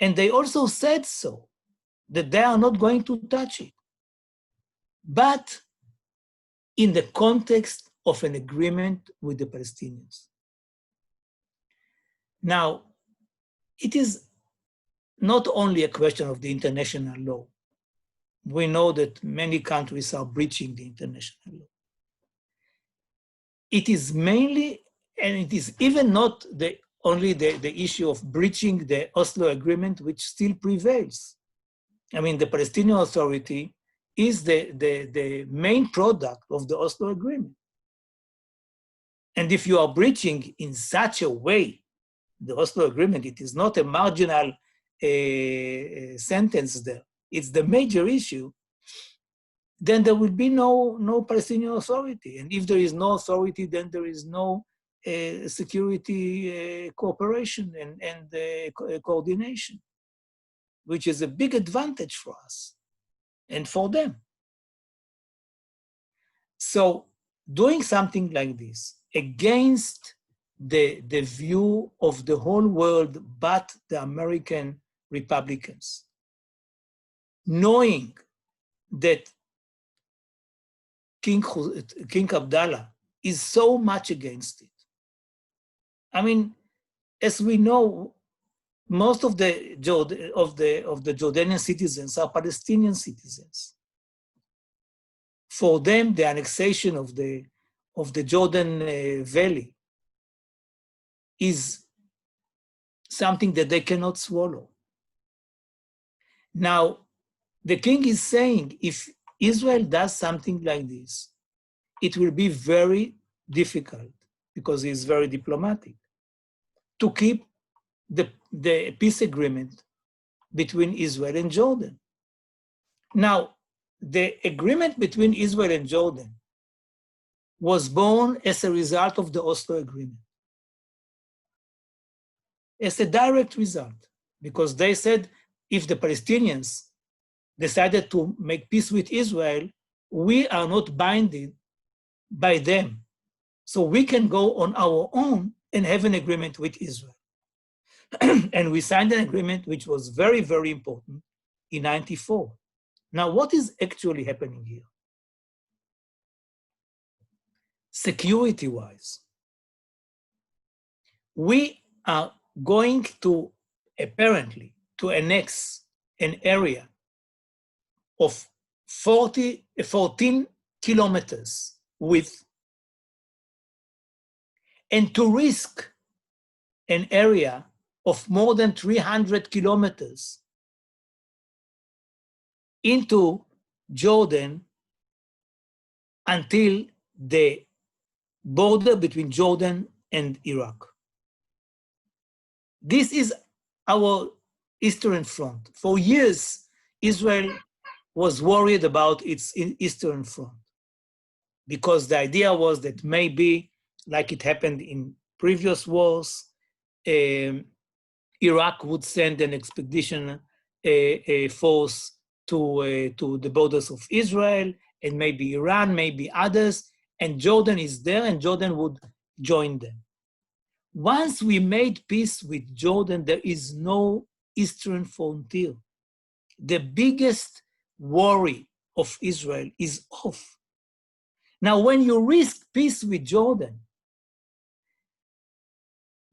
And they also said so, that they are not going to touch it. But in the context of an agreement with the Palestinians. Now, it is not only a question of the international law. We know that many countries are breaching the international law. It is mainly, and it is even not only the issue of breaching the Oslo Agreement, which still prevails. I mean, the Palestinian Authority is the main product of the Oslo Agreement. And if you are breaching in such a way the Oslo Agreement, it is not a marginal sentence there, it's the major issue, then there will be no Palestinian Authority. And if there is no authority, then there is no security cooperation and coordination, which is a big advantage for us and for them. So doing something like this against the view of the whole world but the American Republicans, knowing that King Abdullah is so much against it. I mean, as we know, most of the Jordanian citizens are Palestinian citizens. For them, the annexation of the Jordan Valley is something that they cannot swallow. Now, the king is saying if Israel does something like this, it will be very difficult, because he is very diplomatic, to keep the peace agreement between Israel and Jordan. Now, the agreement between Israel and Jordan was born as a result of the Oslo Agreement. As a direct result, because they said if the Palestinians decided to make peace with Israel, we are not binding by them. So we can go on our own and have an agreement with Israel. And we signed an agreement which was very, very important in '94. Now, what is actually happening here? Security-wise, we are going to, apparently, to annex an area of 14 kilometers width, and to risk an area of more than 300 kilometers into Jordan until the border between Jordan and Iraq. This is our Eastern Front. For years, Israel was worried about its Eastern Front because the idea was that maybe, like it happened in previous wars, Iraq would send an expedition force to the borders of Israel, and maybe Iran, maybe others, and Jordan is there, and Jordan would join them. Once we made peace with Jordan, there is no Eastern frontier. The biggest worry of Israel is off. Now, when you risk peace with Jordan,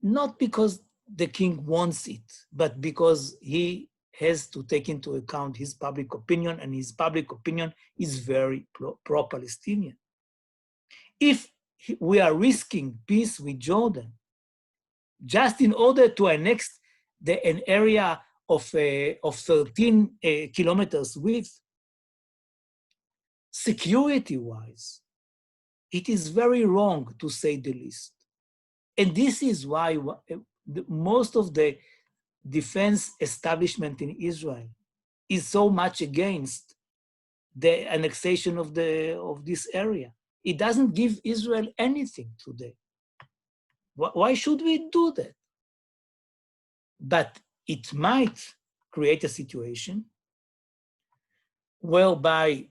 not because the king wants it, but because he has to take into account his public opinion, and his public opinion is very pro-Palestinian. If we are risking peace with Jordan, just in order to annex an area of 13 kilometers width, security-wise, it is very wrong, to say the least. And this is why most of the defense establishment in Israel is so much against the annexation of this area. It doesn't give Israel anything today. Why should we do that? But it might create a situation whereby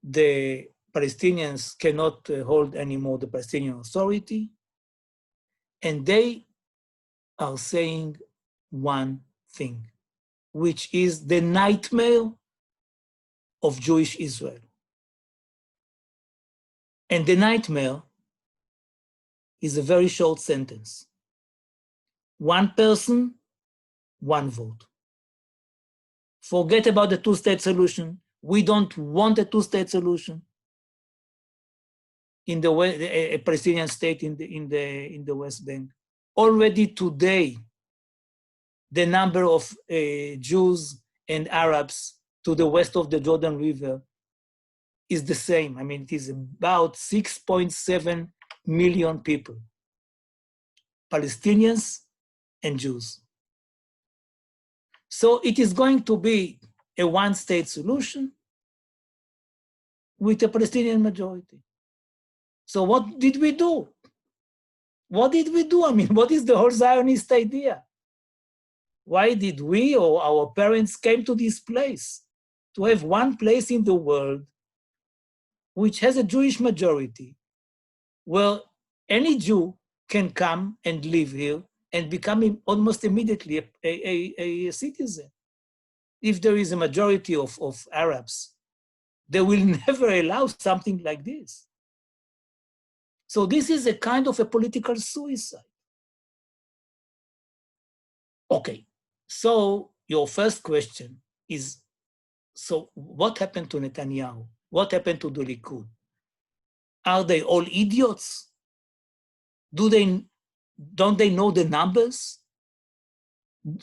the Palestinians cannot hold anymore the Palestinian Authority, and they are saying one thing, which is the nightmare of Jewish Israel. And the nightmare is a very short sentence. One person, one vote. Forget about the two-state solution. We don't want a two-state solution in the a Palestinian state in the West Bank. Already today, the number of Jews and Arabs to the west of the Jordan River is the same. I mean, it is about 6.7 million people, Palestinians and Jews. So it is going to be a one-state solution with a Palestinian majority. So what did we do? What did we do? I mean, what is the whole Zionist idea? Why did we or our parents came to this place? To have one place in the world which has a Jewish majority, where any Jew can come and live here and become almost immediately a citizen. If there is a majority of Arabs, they will never allow something like this. So this is a kind of a political suicide. Okay, so your first question is, so what happened to Netanyahu? What happened to the Likud? Are they all idiots? Don't they know the numbers?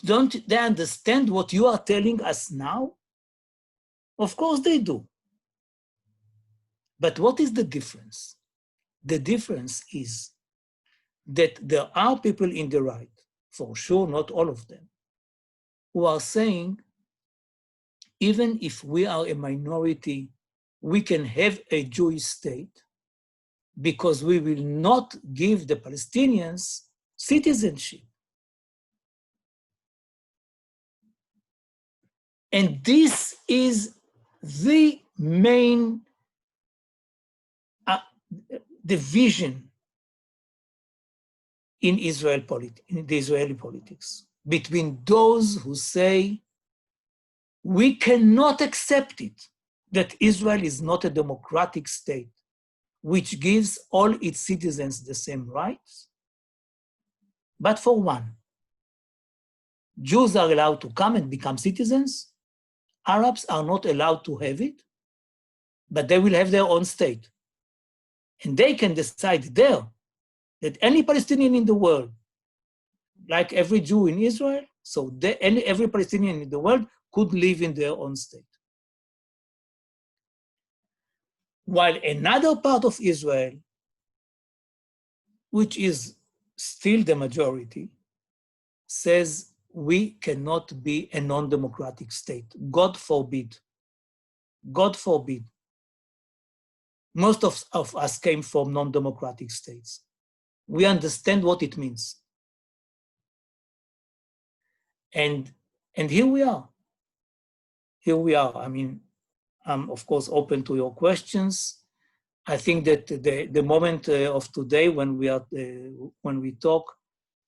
Don't they understand what you are telling us now? Of course they do. But what is the difference? The difference is that there are people in the right, for sure, not all of them, who are saying, even if we are a minority, we can have a Jewish state because we will not give the Palestinians citizenship. And this is the main division in the Israeli politics between those who say we cannot accept it, that Israel is not a democratic state, which gives all its citizens the same rights. But for one, Jews are allowed to come and become citizens. Arabs are not allowed to have it, but they will have their own state. And they can decide there that any Palestinian in the world, like every Jew in Israel, so every Palestinian in the world could live in their own state. While another part of Israel, which is still the majority, says we cannot be a non-democratic state. God forbid. God forbid. Most of us came from non-democratic states. We understand what it means. And here we are. Here we are. I mean, I'm of course open to your questions. I think that the moment of today when we talk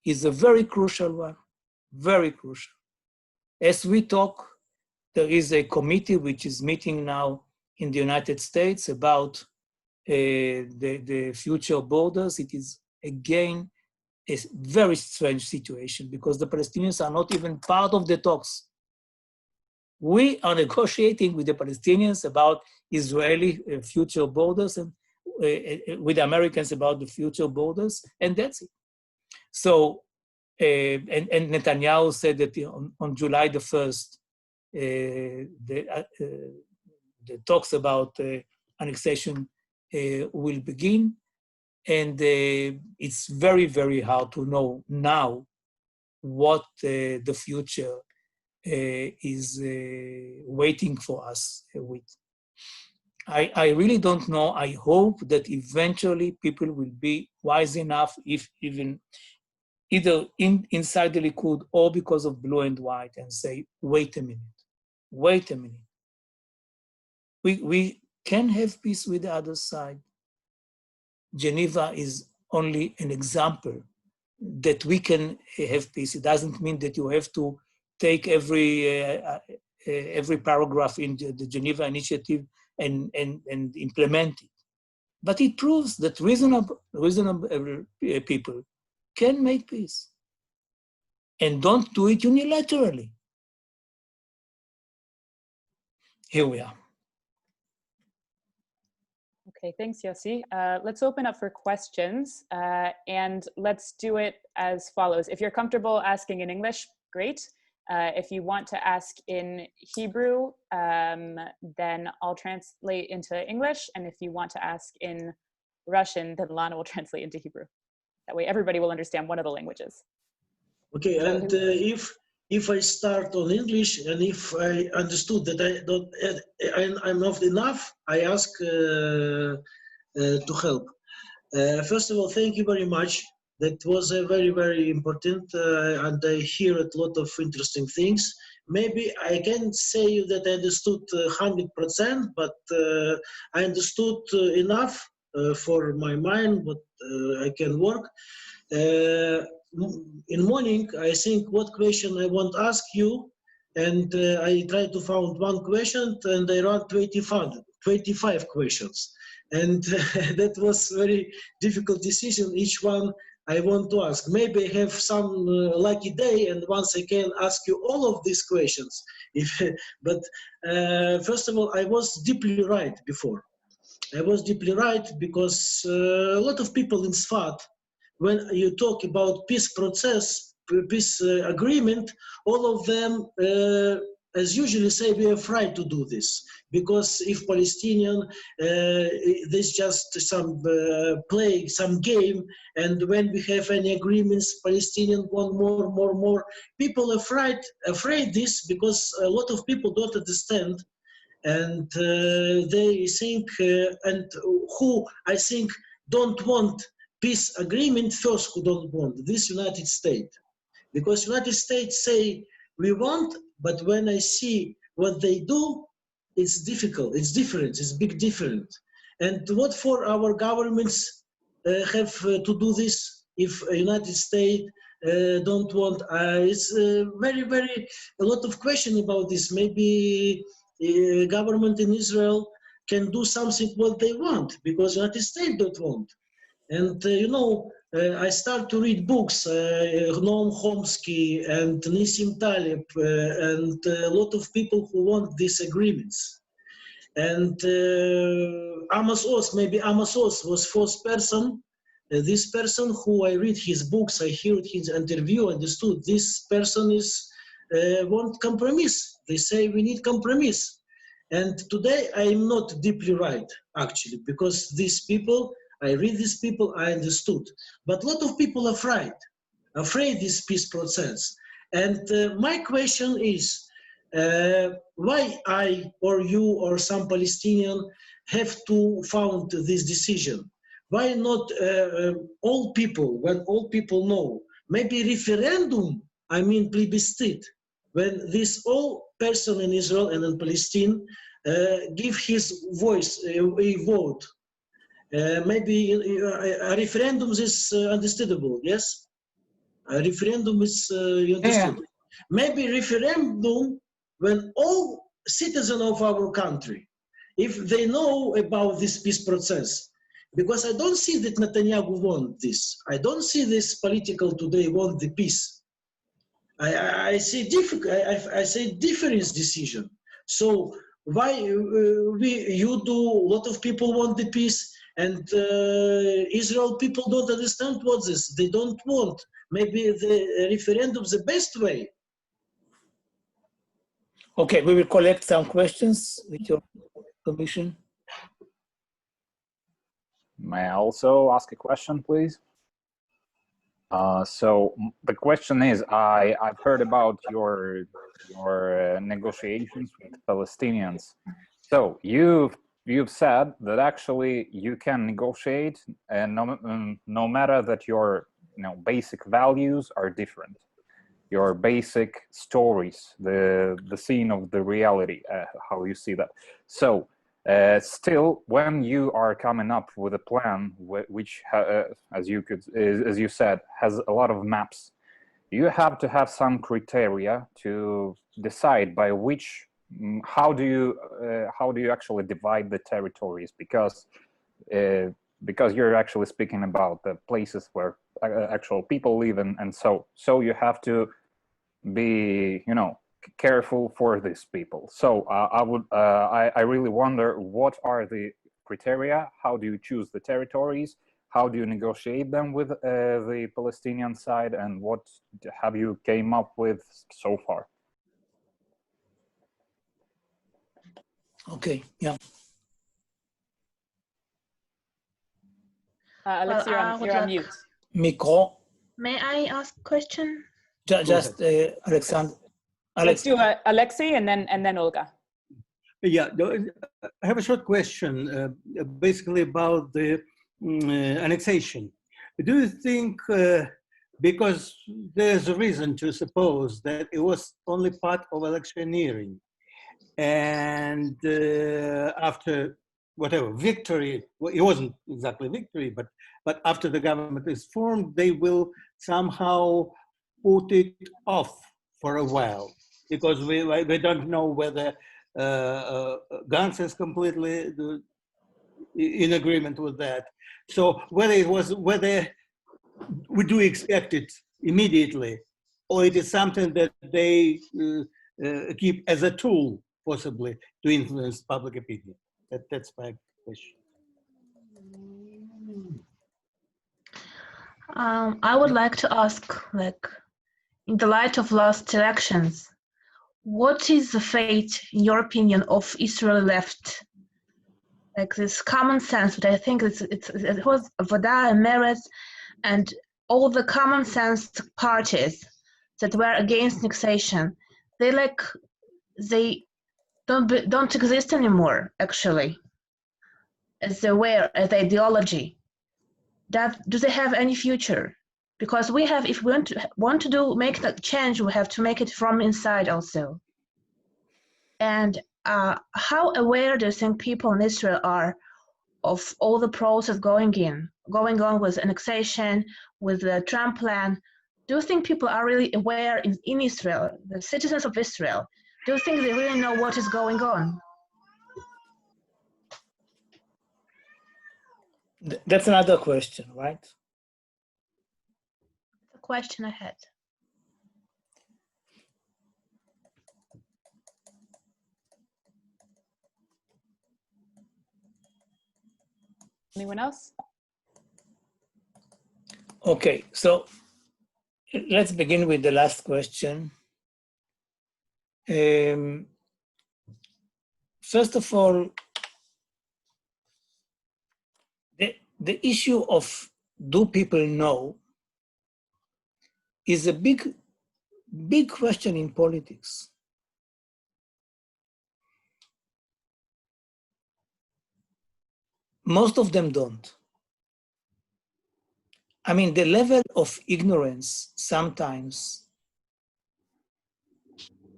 is a very crucial one, very crucial. As we talk, there is a committee which is meeting now in the United States about the future borders. It is again a very strange situation because the Palestinians are not even part of the talks. We are negotiating with the Palestinians about Israeli future borders and with the Americans about the future borders, and that's it. So, and Netanyahu said that on July the 1st, the talks about annexation will begin, and it's very, very hard to know now what the future is waiting for us with. I really don't know. I hope that eventually people will be wise enough, if even either inside the Likud or because of blue and white, and say, wait a minute, wait a minute. We can have peace with the other side. Geneva is only an example that we can have peace. It doesn't mean that you have to take every paragraph in the Geneva Initiative and implement it. But it proves that reasonable people can make peace and don't do it unilaterally. Here we are. Okay, thanks, Yossi. Let's open up for questions, and let's do it as follows. If you're comfortable asking in English, great. If you want to ask in Hebrew, then I'll translate into English. And if you want to ask in Russian, then Lana will translate into Hebrew. That way everybody will understand one of the languages. Okay, and if I start on English, and if I understood that I'm not enough, I ask to help. First of all, thank you very much. That was a very, very important, and I hear a lot of interesting things. Maybe I can't say that I understood 100%, but I understood enough for my mind, but I can work. In morning, I think what question I want to ask you, and I try to find one question, and I wrote 25 questions. And that was very difficult decision, each one I want to ask. Maybe I have some lucky day, and once I can ask you all of these questions. But first of all, I was deeply right before. I was deeply right because a lot of people in Sfat, when you talk about peace process, peace agreement, all of them, as usually say, we are afraid to do this. Because if Palestinian, there's just some play, some game, and when we have any agreements, Palestinian want more. People afraid this because a lot of people don't understand, and they think, and who I think don't want peace agreement first, who don't want this United States, because United States say we want, but when I see what they do, it's difficult, it's different, it's big different. And what for our governments have to do this if United States don't want? It's very a lot of question about this. Maybe government in Israel can do something what they want because United States don't want. And you know, I start to read books, Noam Chomsky and Nissim Taleb, and a lot of people who want these agreements. And Amos Oz, maybe Amos Oz was first person. This person who I read his books, I heard his interview, understood this person is want compromise. They say we need compromise. And today I am not deeply right, actually, because these people, I read these people, I understood. But a lot of people are afraid this peace process. And my question is, why I or you or some Palestinian have to found this decision? Why not all people, when all people know? Maybe referendum, I mean plebiscite, when this all person in Israel and in Palestine give his voice, a vote. Maybe a referendum is understandable, yes? A referendum is understood. Yeah. Maybe referendum when all citizens of our country, if they know about this peace process, because I don't see that Netanyahu want this. I don't see this political today want the peace. I see difference decision. So why you do, a lot of people want the peace, and Israel people don't understand what this, they don't want. Maybe the referendum is the best way. Okay, we will collect some questions with your permission. May I also ask a question, please? So the question is, I've heard about your negotiations with Palestinians. So you've said that actually you can negotiate, and no matter that your basic values are different, your basic stories, the scene of the reality, how you see that. So still, when you are coming up with a plan which, as you said, has a lot of maps, you have to have some criteria to decide by which, how do you actually divide the territories, because you're actually speaking about the places where actual people live, and so you have to be careful for these people. So I really wonder, what are the criteria? How do you choose the territories? How do you negotiate them with the Palestinian side, and what have you came up with so far? Okay, yeah. Alex, you're on mute. Micro. May I ask a question? Just Alexander. Let's do Alexei and then Olga. Yeah, I have a short question, basically about the annexation. Do you think, because there's a reason to suppose that it was only part of electioneering, and after whatever victory, well, it wasn't exactly victory, but after the government is formed, they will somehow put it off for a while, because we don't know whether Gantz is completely in agreement with that. So whether we do expect it immediately, or it is something that they keep as a tool, possibly, to influence public opinion. That's my question. I would like to ask, in the light of last elections, what is the fate, in your opinion, of Israel left? This common sense, but I think it was Voda and Meretz and all the common sense parties that were against annexation. They don't exist anymore, actually, as they were, as the ideology. Do they have any future? Because we have, if we want to make the change, we have to make it from inside also. And how aware do you think people in Israel are of all the process going on with annexation, with the Trump plan, do you think people are really aware in Israel, the citizens of Israel, do you think they really know what is going on? That's another question, right? The question I had. Anyone else? Okay, so let's begin with the last question. First of all, the issue of do people know is a big question in politics. Most of them don't. I mean, the level of ignorance sometimes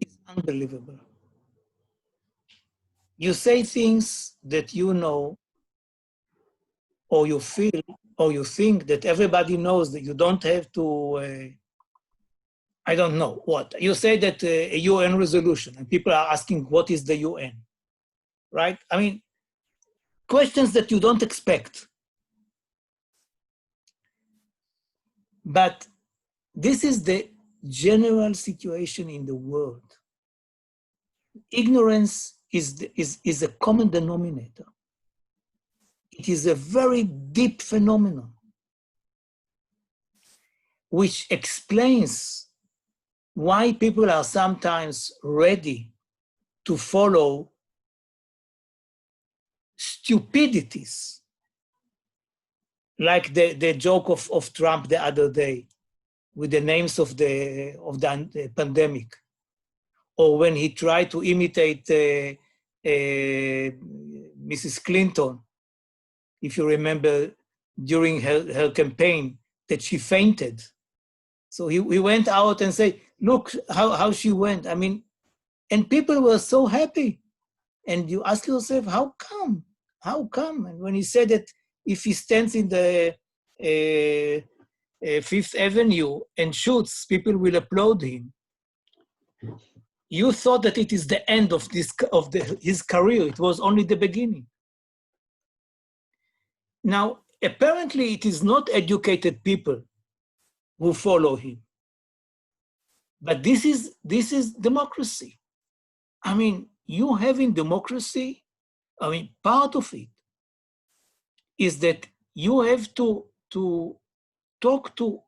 is unbelievable. You say things that you know, or you feel, or you think that everybody knows, that you don't have to, I don't know what. You say that a UN resolution, and people are asking, what is the UN, right? I mean, questions that you don't expect. But this is the general situation in the world. Ignorance is a common denominator. It is a very deep phenomenon which explains why people are sometimes ready to follow stupidities, like the joke of Trump the other day with the names of the pandemic, or when he tried to imitate Mrs. Clinton, if you remember, during her campaign, that she fainted. So he went out and said, look how she went. I mean, and people were so happy. And you ask yourself, how come? How come? And when he said that if he stands in the Fifth Avenue and shoots, people will applaud him. You thought that it is the end of his career. It was only the beginning. Now, apparently it is not educated people who follow him. But this is democracy. I mean, you have in democracy, I mean, part of it is that you have to talk to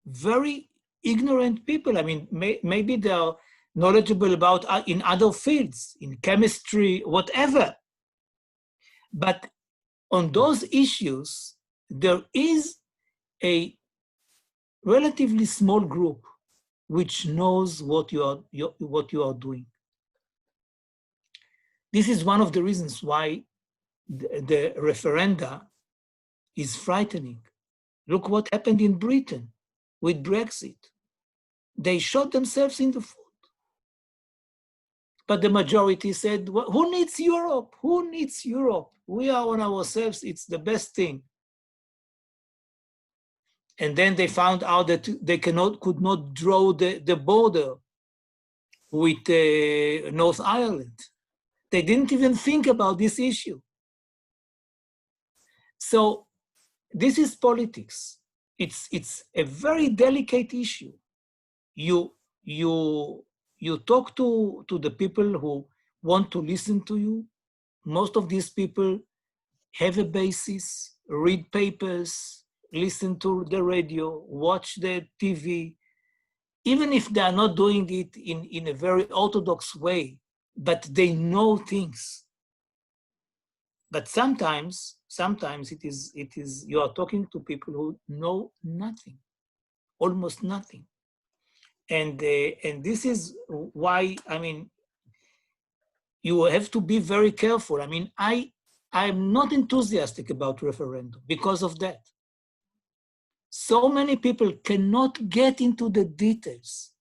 very ignorant people. I mean, maybe they are knowledgeable about in other fields, in chemistry, whatever. But on those issues, there is a relatively small group which knows what you are doing. This is one of the reasons why the referenda is frightening. Look what happened in Britain with Brexit. They shot themselves in the foot. But the majority said, well, who needs Europe? Who needs Europe? We are on ourselves, it's the best thing. And then they found out that they could not draw the border with North Ireland. They didn't even think about this issue. So this is politics. It's a very delicate issue. You talk to the people who want to listen to you. Most of these people have a basis, read papers, listen to the radio, watch the TV, even if they are not doing it in a very orthodox way, but they know things. But sometimes it is you are talking to people who know nothing, almost nothing. And this is why, I mean, you have to be very careful. I mean, I'm not enthusiastic about referendum because of that. So many people cannot get into the details.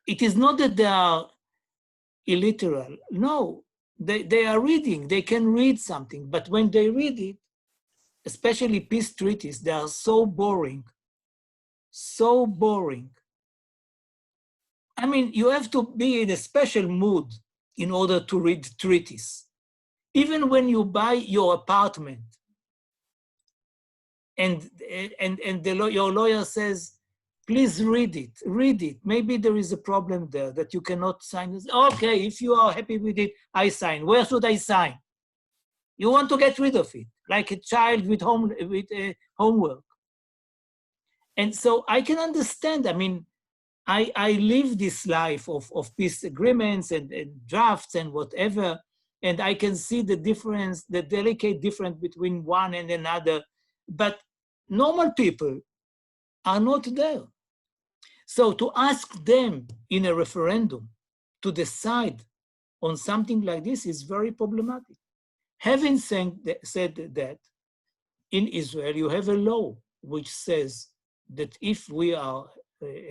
It is not that they are illiterate. No, They are reading, they can read something, but when they read it, especially peace treaties, they are so boring, so boring. I mean, you have to be in a special mood in order to read treaties. Even when you buy your apartment and your lawyer says, please read it. Maybe there is a problem there that you cannot sign. Okay, if you are happy with it, I sign. Where should I sign? You want to get rid of it, like a child with homework. And so I can understand, I mean, I live this life of peace agreements and drafts and whatever, and I can see the difference, the delicate difference between one and another, but normal people are not there. So to ask them in a referendum to decide on something like this is very problematic. Having said that, in Israel, you have a law which says that if we are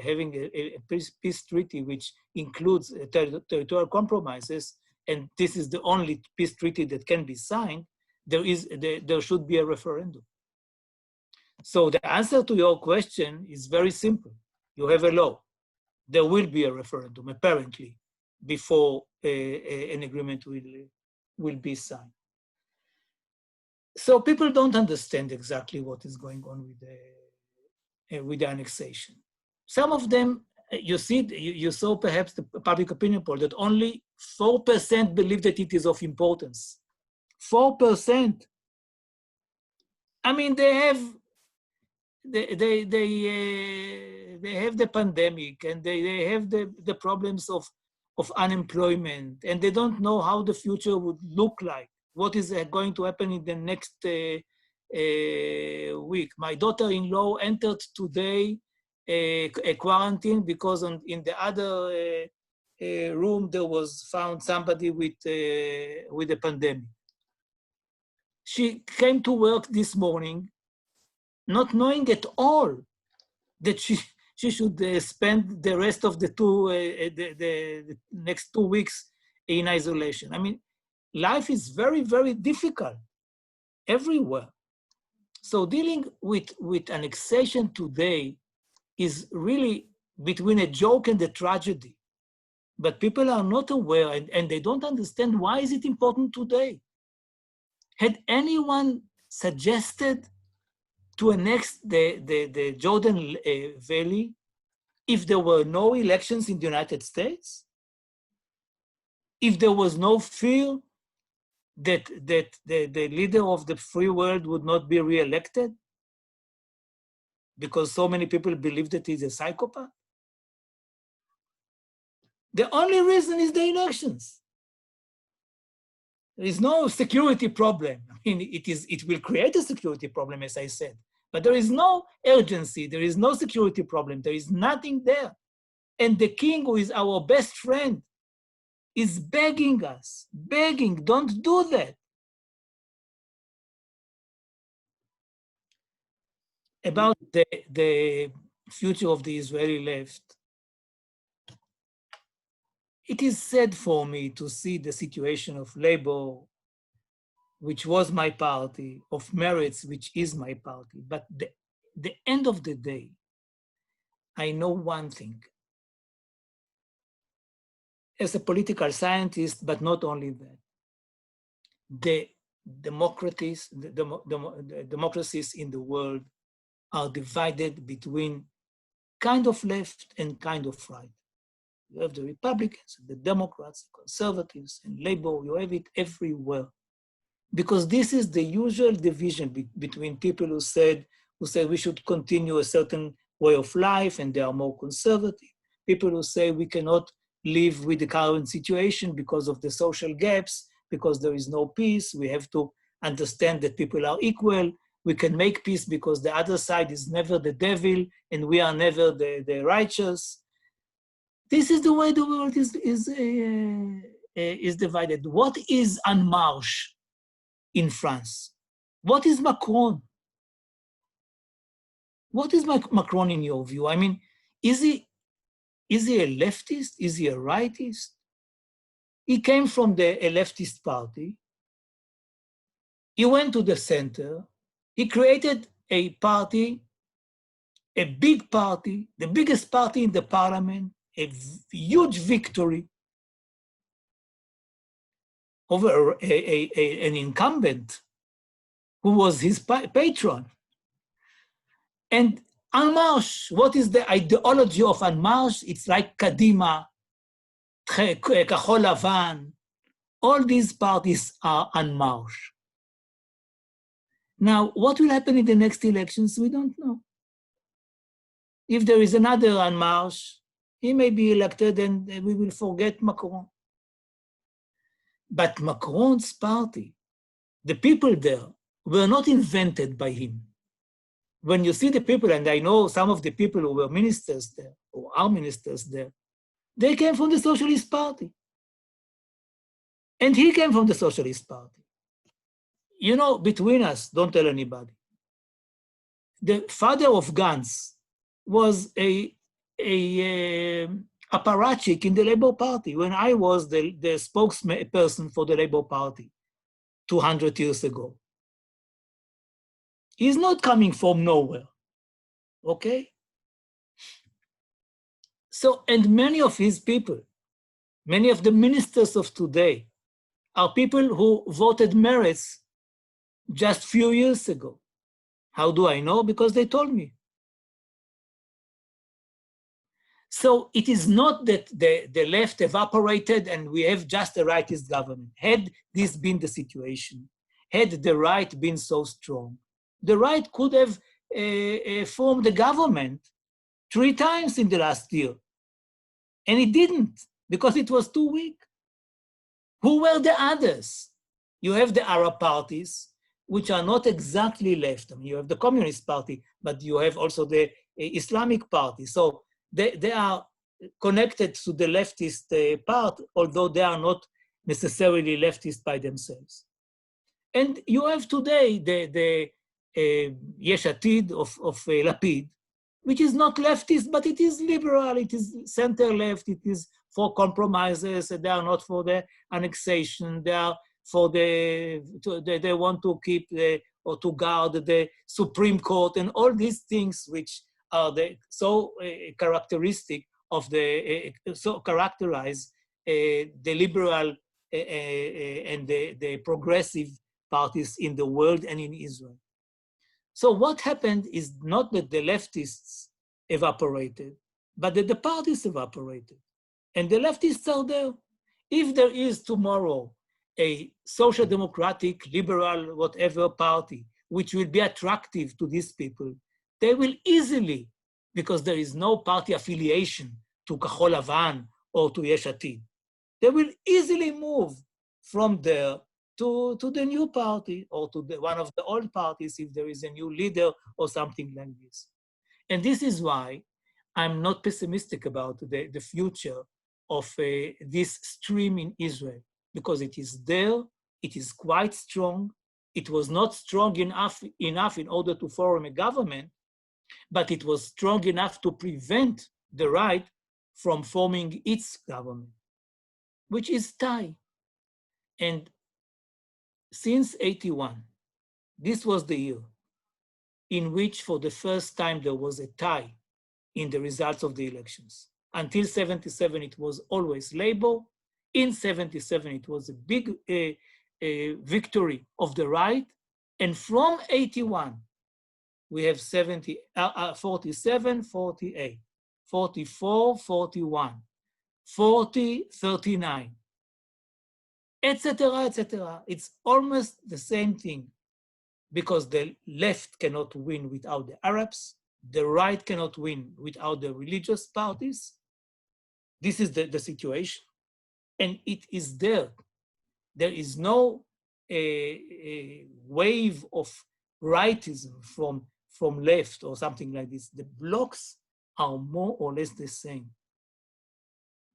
having a peace treaty which includes territorial compromises, and this is the only peace treaty that can be signed, there should be a referendum. So the answer to your question is very simple. You have a law. There will be a referendum, apparently, before an agreement will be signed. So people don't understand exactly what is going on with the annexation. Some of them, you saw perhaps the public opinion poll that only 4% believe that it is of importance. 4%. I mean, they have the pandemic, and they have the problems of unemployment, and they don't know how the future would look like. What is going to happen in the next week? My daughter-in-law entered today a quarantine because in the other room there was found somebody with a pandemic. She came to work this morning not knowing at all that she should spend the rest of the next 2 weeks in isolation. I mean, life is very, very difficult everywhere. So dealing with annexation today is really between a joke and a tragedy. But people are not aware, and they don't understand why is it important today. Had anyone suggested to annex the Jordan Valley if there were no elections in the United States? If there was no fear that the leader of the free world would not be re-elected because so many people believe that he's a psychopath? The only reason is the elections. There is no security problem. I mean, it will create a security problem, as I said, but there is no urgency. There is no security problem. There is nothing there. And the king, who is our best friend, is begging us, begging, don't do that. About the future of the Israeli left, it is sad for me to see the situation of Labor, which was my party, of Meretz, which is my party. But the end of the day, I know one thing. As a political scientist, but not only that, the democracies in the world are divided between kind of left and kind of right. You have the Republicans, the Democrats, the Conservatives, and Labor. You have it everywhere. Because this is the usual division between people who say we should continue a certain way of life, and they are more conservative. People who say we cannot live with the current situation because of the social gaps, because there is no peace. We have to understand that people are equal. We can make peace because the other side is never the devil, and we are never the righteous. This is the way the world is divided. What is En Marche in France? What is Macron? What is Macron in your view? I mean, is he a leftist? Is he a rightist? He came from a leftist party. He went to the center. He created a party, a big party, the biggest party in the parliament, a huge victory over an incumbent who was his patron. And En Marche, what is the ideology of En Marche? It's like Kadima, Kahol Lavan. All these parties are En Marche. Now, what will happen in the next elections? We don't know. If there is another En Marche, he may be elected and we will forget Macron. But Macron's party, the people there, were not invented by him. When you see the people, and I know some of the people who were ministers there, or are ministers there, they came from the Socialist Party. And he came from the Socialist Party. You know, between us, don't tell anybody. The father of Gantz was a apparatchik in the Labour Party when I was the spokesperson for the Labour Party 200 years ago. He's not coming from nowhere, okay? So, and many of his people, many of the ministers of today are people who voted Meretz just a few years ago. How do I know? Because they told me. So it is not that the left evaporated and we have just a rightist government. Had this been the situation, had the right been so strong, the right could have formed a government 3 times in the last year. And it didn't, because it was too weak. Who were the others? You have the Arab parties, which are not exactly left. I mean, you have the Communist Party, but you have also the Islamic Party. So they are connected to the leftist part, although they are not necessarily leftist by themselves. And you have today the Yesh Atid of Lapid, which is not leftist, but it is liberal, it is center-left, it is for compromises, they are not for the annexation, they are for they want to keep or to guard the Supreme Court and all these things which are so characteristic of so characterize the liberal and the progressive parties in the world and in Israel. So what happened is not that the leftists evaporated, but that the parties evaporated. And the leftists are there. If there is tomorrow a social democratic, liberal, whatever party, which will be attractive to these people, they will easily, because there is no party affiliation to Kahol Lavan or to Yesh Atid, they will easily move from there to the new party or to one of the old parties if there is a new leader or something like this. And this is why I'm not pessimistic about the future of this stream in Israel, because it is there, it is quite strong. It was not strong enough in order to form a government, but it was strong enough to prevent the right from forming its government, which is Thai. And since 81, this was the year in which for the first time there was a tie in the results of the elections. Until 77, it was always Labour. In 77, it was a big victory of the right. And from 81, we have 47, 48, 44, 41, 40, 39, etc., etc. It's almost the same thing, because the left cannot win without the Arabs, the right cannot win without the religious parties. This is the situation. And it is there. There is no wave of rightism from left or something like this. The blocks are more or less the same.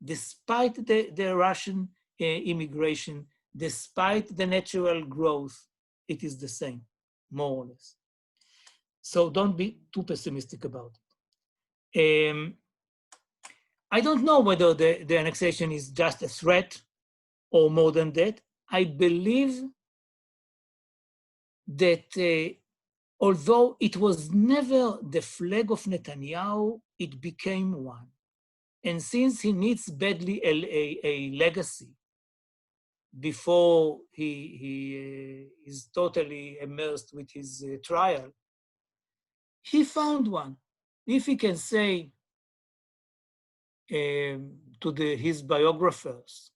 Despite the Russian immigration, despite the natural growth, it is the same, more or less. So don't be too pessimistic about it. I don't know whether the annexation is just a threat or more than that. I believe that although it was never the flag of Netanyahu, it became one. And since he needs badly a legacy before he is totally immersed with his trial, he found one. If he can say to his biographers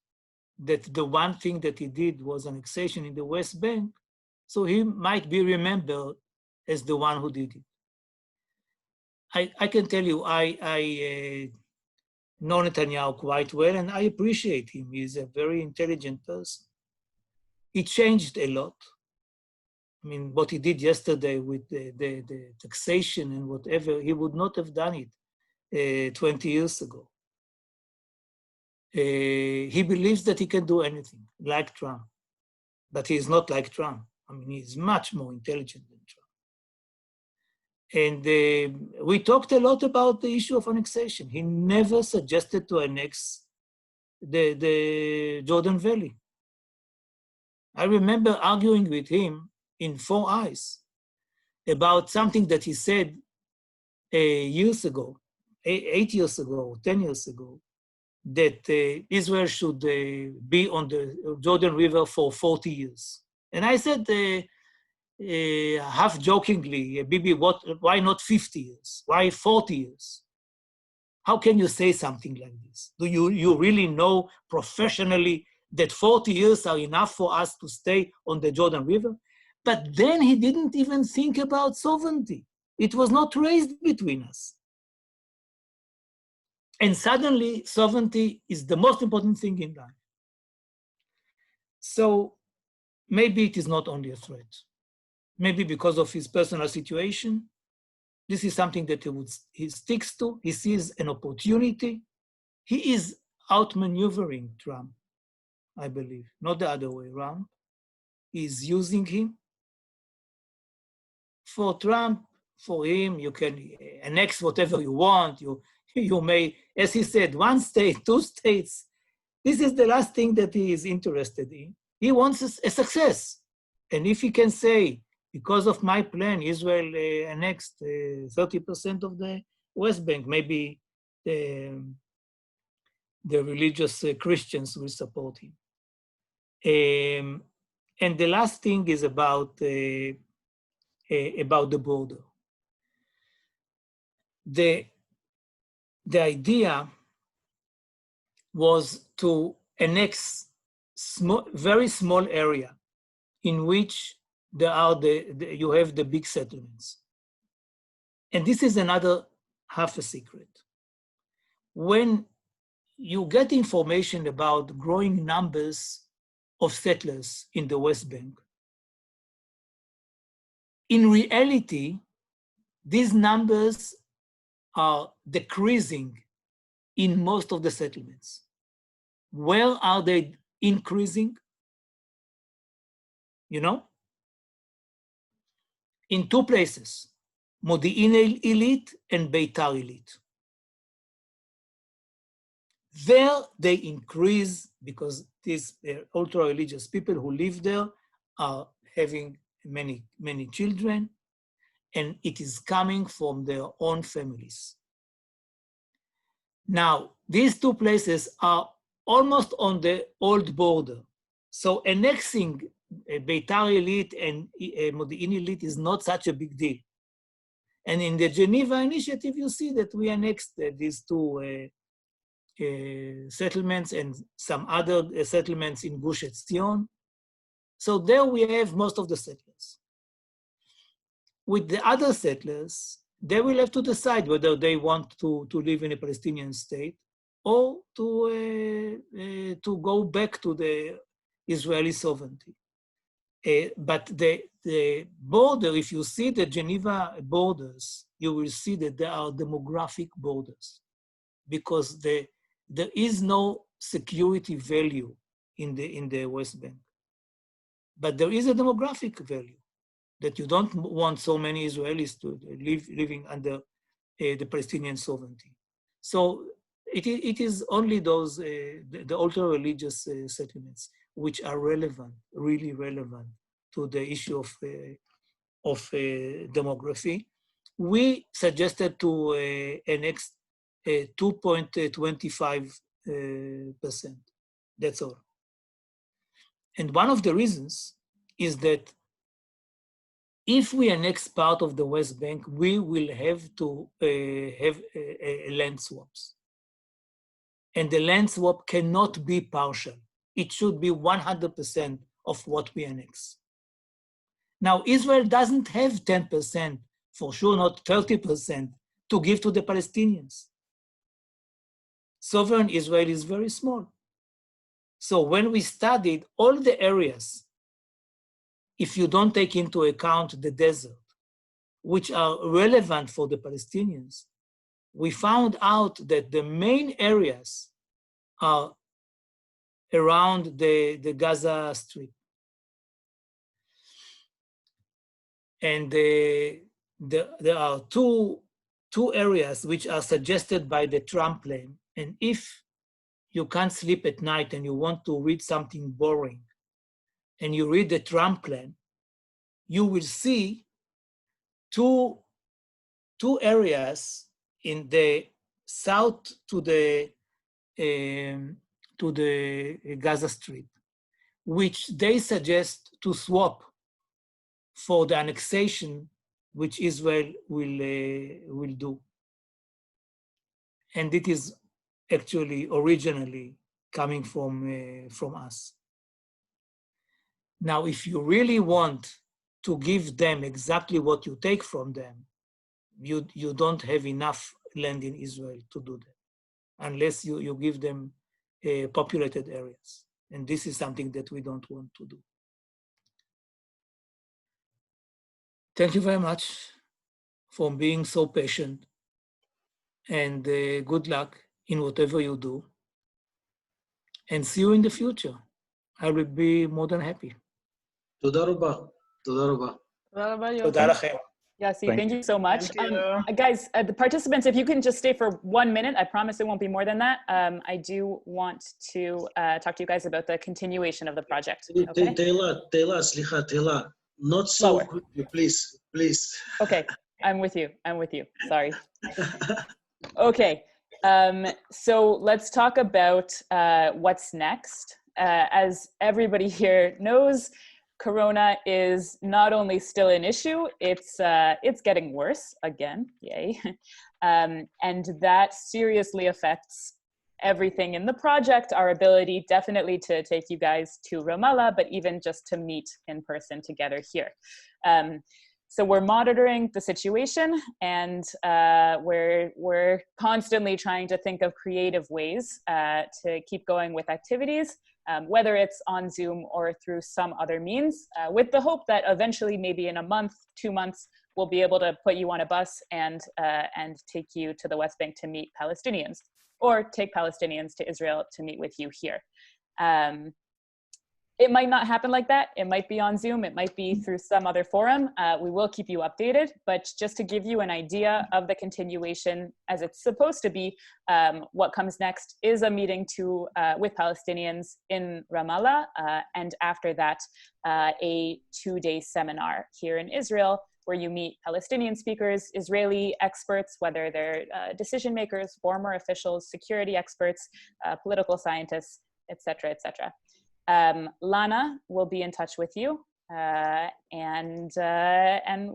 that the one thing that he did was annexation in the West Bank, so he might be remembered as the one who did it. I can tell you, I know Netanyahu quite well, and I appreciate him. He's a very intelligent person. He changed a lot. I mean, what he did yesterday with the taxation and whatever, he would not have done it 20 years ago. He believes that he can do anything, like Trump. But he is not like Trump. I mean, he's much more intelligent than Trump. And we talked a lot about the issue of annexation. He never suggested to annex the Jordan Valley. I remember arguing with him in 4 eyes about something that he said years ago, 8 years ago, 10 years ago, that Israel should be on the Jordan River for 40 years. And I said, half jokingly, Bibi, why not 50 years? Why 40 years? How can you say something like this? Do you really know professionally that 40 years are enough for us to stay on the Jordan River? But then he didn't even think about sovereignty. It was not raised between us. And suddenly, sovereignty is the most important thing in life. So maybe it is not only a threat. Maybe because of his personal situation, this is something that he sticks to. He sees an opportunity. He is outmaneuvering Trump, I believe, not the other way around. He is using him. For Trump, for him, you can annex whatever you want. You may, as he said, 1 state, 2 states. This is the last thing that he is interested in. He wants a success. And if he can say, because of my plan, Israel annexed 30% of the West Bank, maybe the religious Christians will support him. And the last thing is about the border. The idea was to annex very small area in which there are you have the big settlements. And this is another half a secret. When you get information about growing numbers of settlers in the West Bank, in reality, these numbers are decreasing in most of the settlements. Where are they increasing? You know? In 2 places, Modi'in Elite and Beitar Elite. There they increase because these ultra-religious people who live there are having many, many children, and it is coming from their own families. Now, these 2 places are almost on the old border. So annexing Beitar Elite and Modi'in Elite is not such a big deal. And in the Geneva Initiative, you see that we annexed these 2 settlements and some other settlements in Gush Etzion. So there we have most of the settlers. With the other settlers, they will have to decide whether they want to live in a Palestinian state or to go back to the Israeli sovereignty. But the border, if you see the Geneva borders, you will see that there are demographic borders because there is no security value in the West Bank. But there is a demographic value that you don't want so many Israelis to living under the Palestinian sovereignty. So it is only those, the ultra-religious settlements which are relevant, really relevant to the issue of demography. We suggested to annex 2.25%. That's all. And one of the reasons is that if we annex part of the West Bank, we will have to have land swaps. And the land swap cannot be partial. It should be 100% of what we annex. Now, Israel doesn't have 10%, for sure not 30%, to give to the Palestinians. Sovereign Israel is very small. So when we studied all the areas, if you don't take into account the desert, which are relevant for the Palestinians, we found out that the main areas are around the Gaza Strip. And there are two areas which are suggested by the Trump plan. And if you can't sleep at night and you want to read something boring, and you read the Trump plan, you will see two areas in the south to the Gaza Strip, which they suggest to swap for the annexation which Israel will do. And it is actually originally coming from us. Now, if you really want to give them exactly what you take from them, you don't have enough land in Israel to do that, unless you give them populated areas. And this is something that we don't want to do. Thank you very much for being so patient, and good luck in whatever you do. And see you in the future. I will be more than happy. תודה רבה. תודה רבה. תודה לכם. Yossi, thank you so much. Guys, the participants, if you can just stay for 1 minute, I promise it won't be more than that. I do want to talk to you guys about the continuation of the project. Okay? Taylor, slicha, Taylor. Not so quickly, please, please. Okay, I'm with you. I'm with you. Sorry. Okay, so let's talk about what's next. As everybody here knows, Corona is not only still an issue, it's getting worse again, yay. And that seriously affects everything in the project, our ability definitely to take you guys to Ramallah, but even just to meet in person together here. So we're monitoring the situation, and we're constantly trying to think of creative ways to keep going with activities, whether it's on Zoom or through some other means, with the hope that eventually, maybe in a month, 2 months, we'll be able to put you on a bus and take you to the West Bank to meet Palestinians, or take Palestinians to Israel to meet with you here. It might not happen like that. It might be on Zoom. It might be through some other forum. We will keep you updated, but just to give you an idea of the continuation as it's supposed to be, what comes next is a meeting with Palestinians in Ramallah, and after that, a 2-day seminar here in Israel, where you meet Palestinian speakers, Israeli experts, whether they're decision makers, former officials, security experts, political scientists, etc., etc. Lana will be in touch with you, and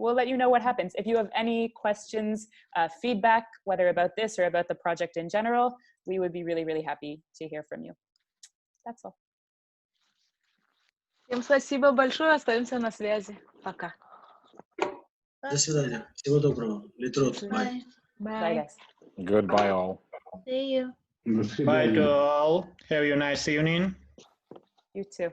we'll let you know what happens. If you have any questions, feedback, whether about this or about the project in general, we would be really, really happy to hear from you. That's all. Всем спасибо большое, остаемся на связи. Пока. До свидания. Всего доброго. Литрот. Bye. Bye, guys. Goodbye, all. See you. До Bye свидания. to all. Have a nice evening. You too.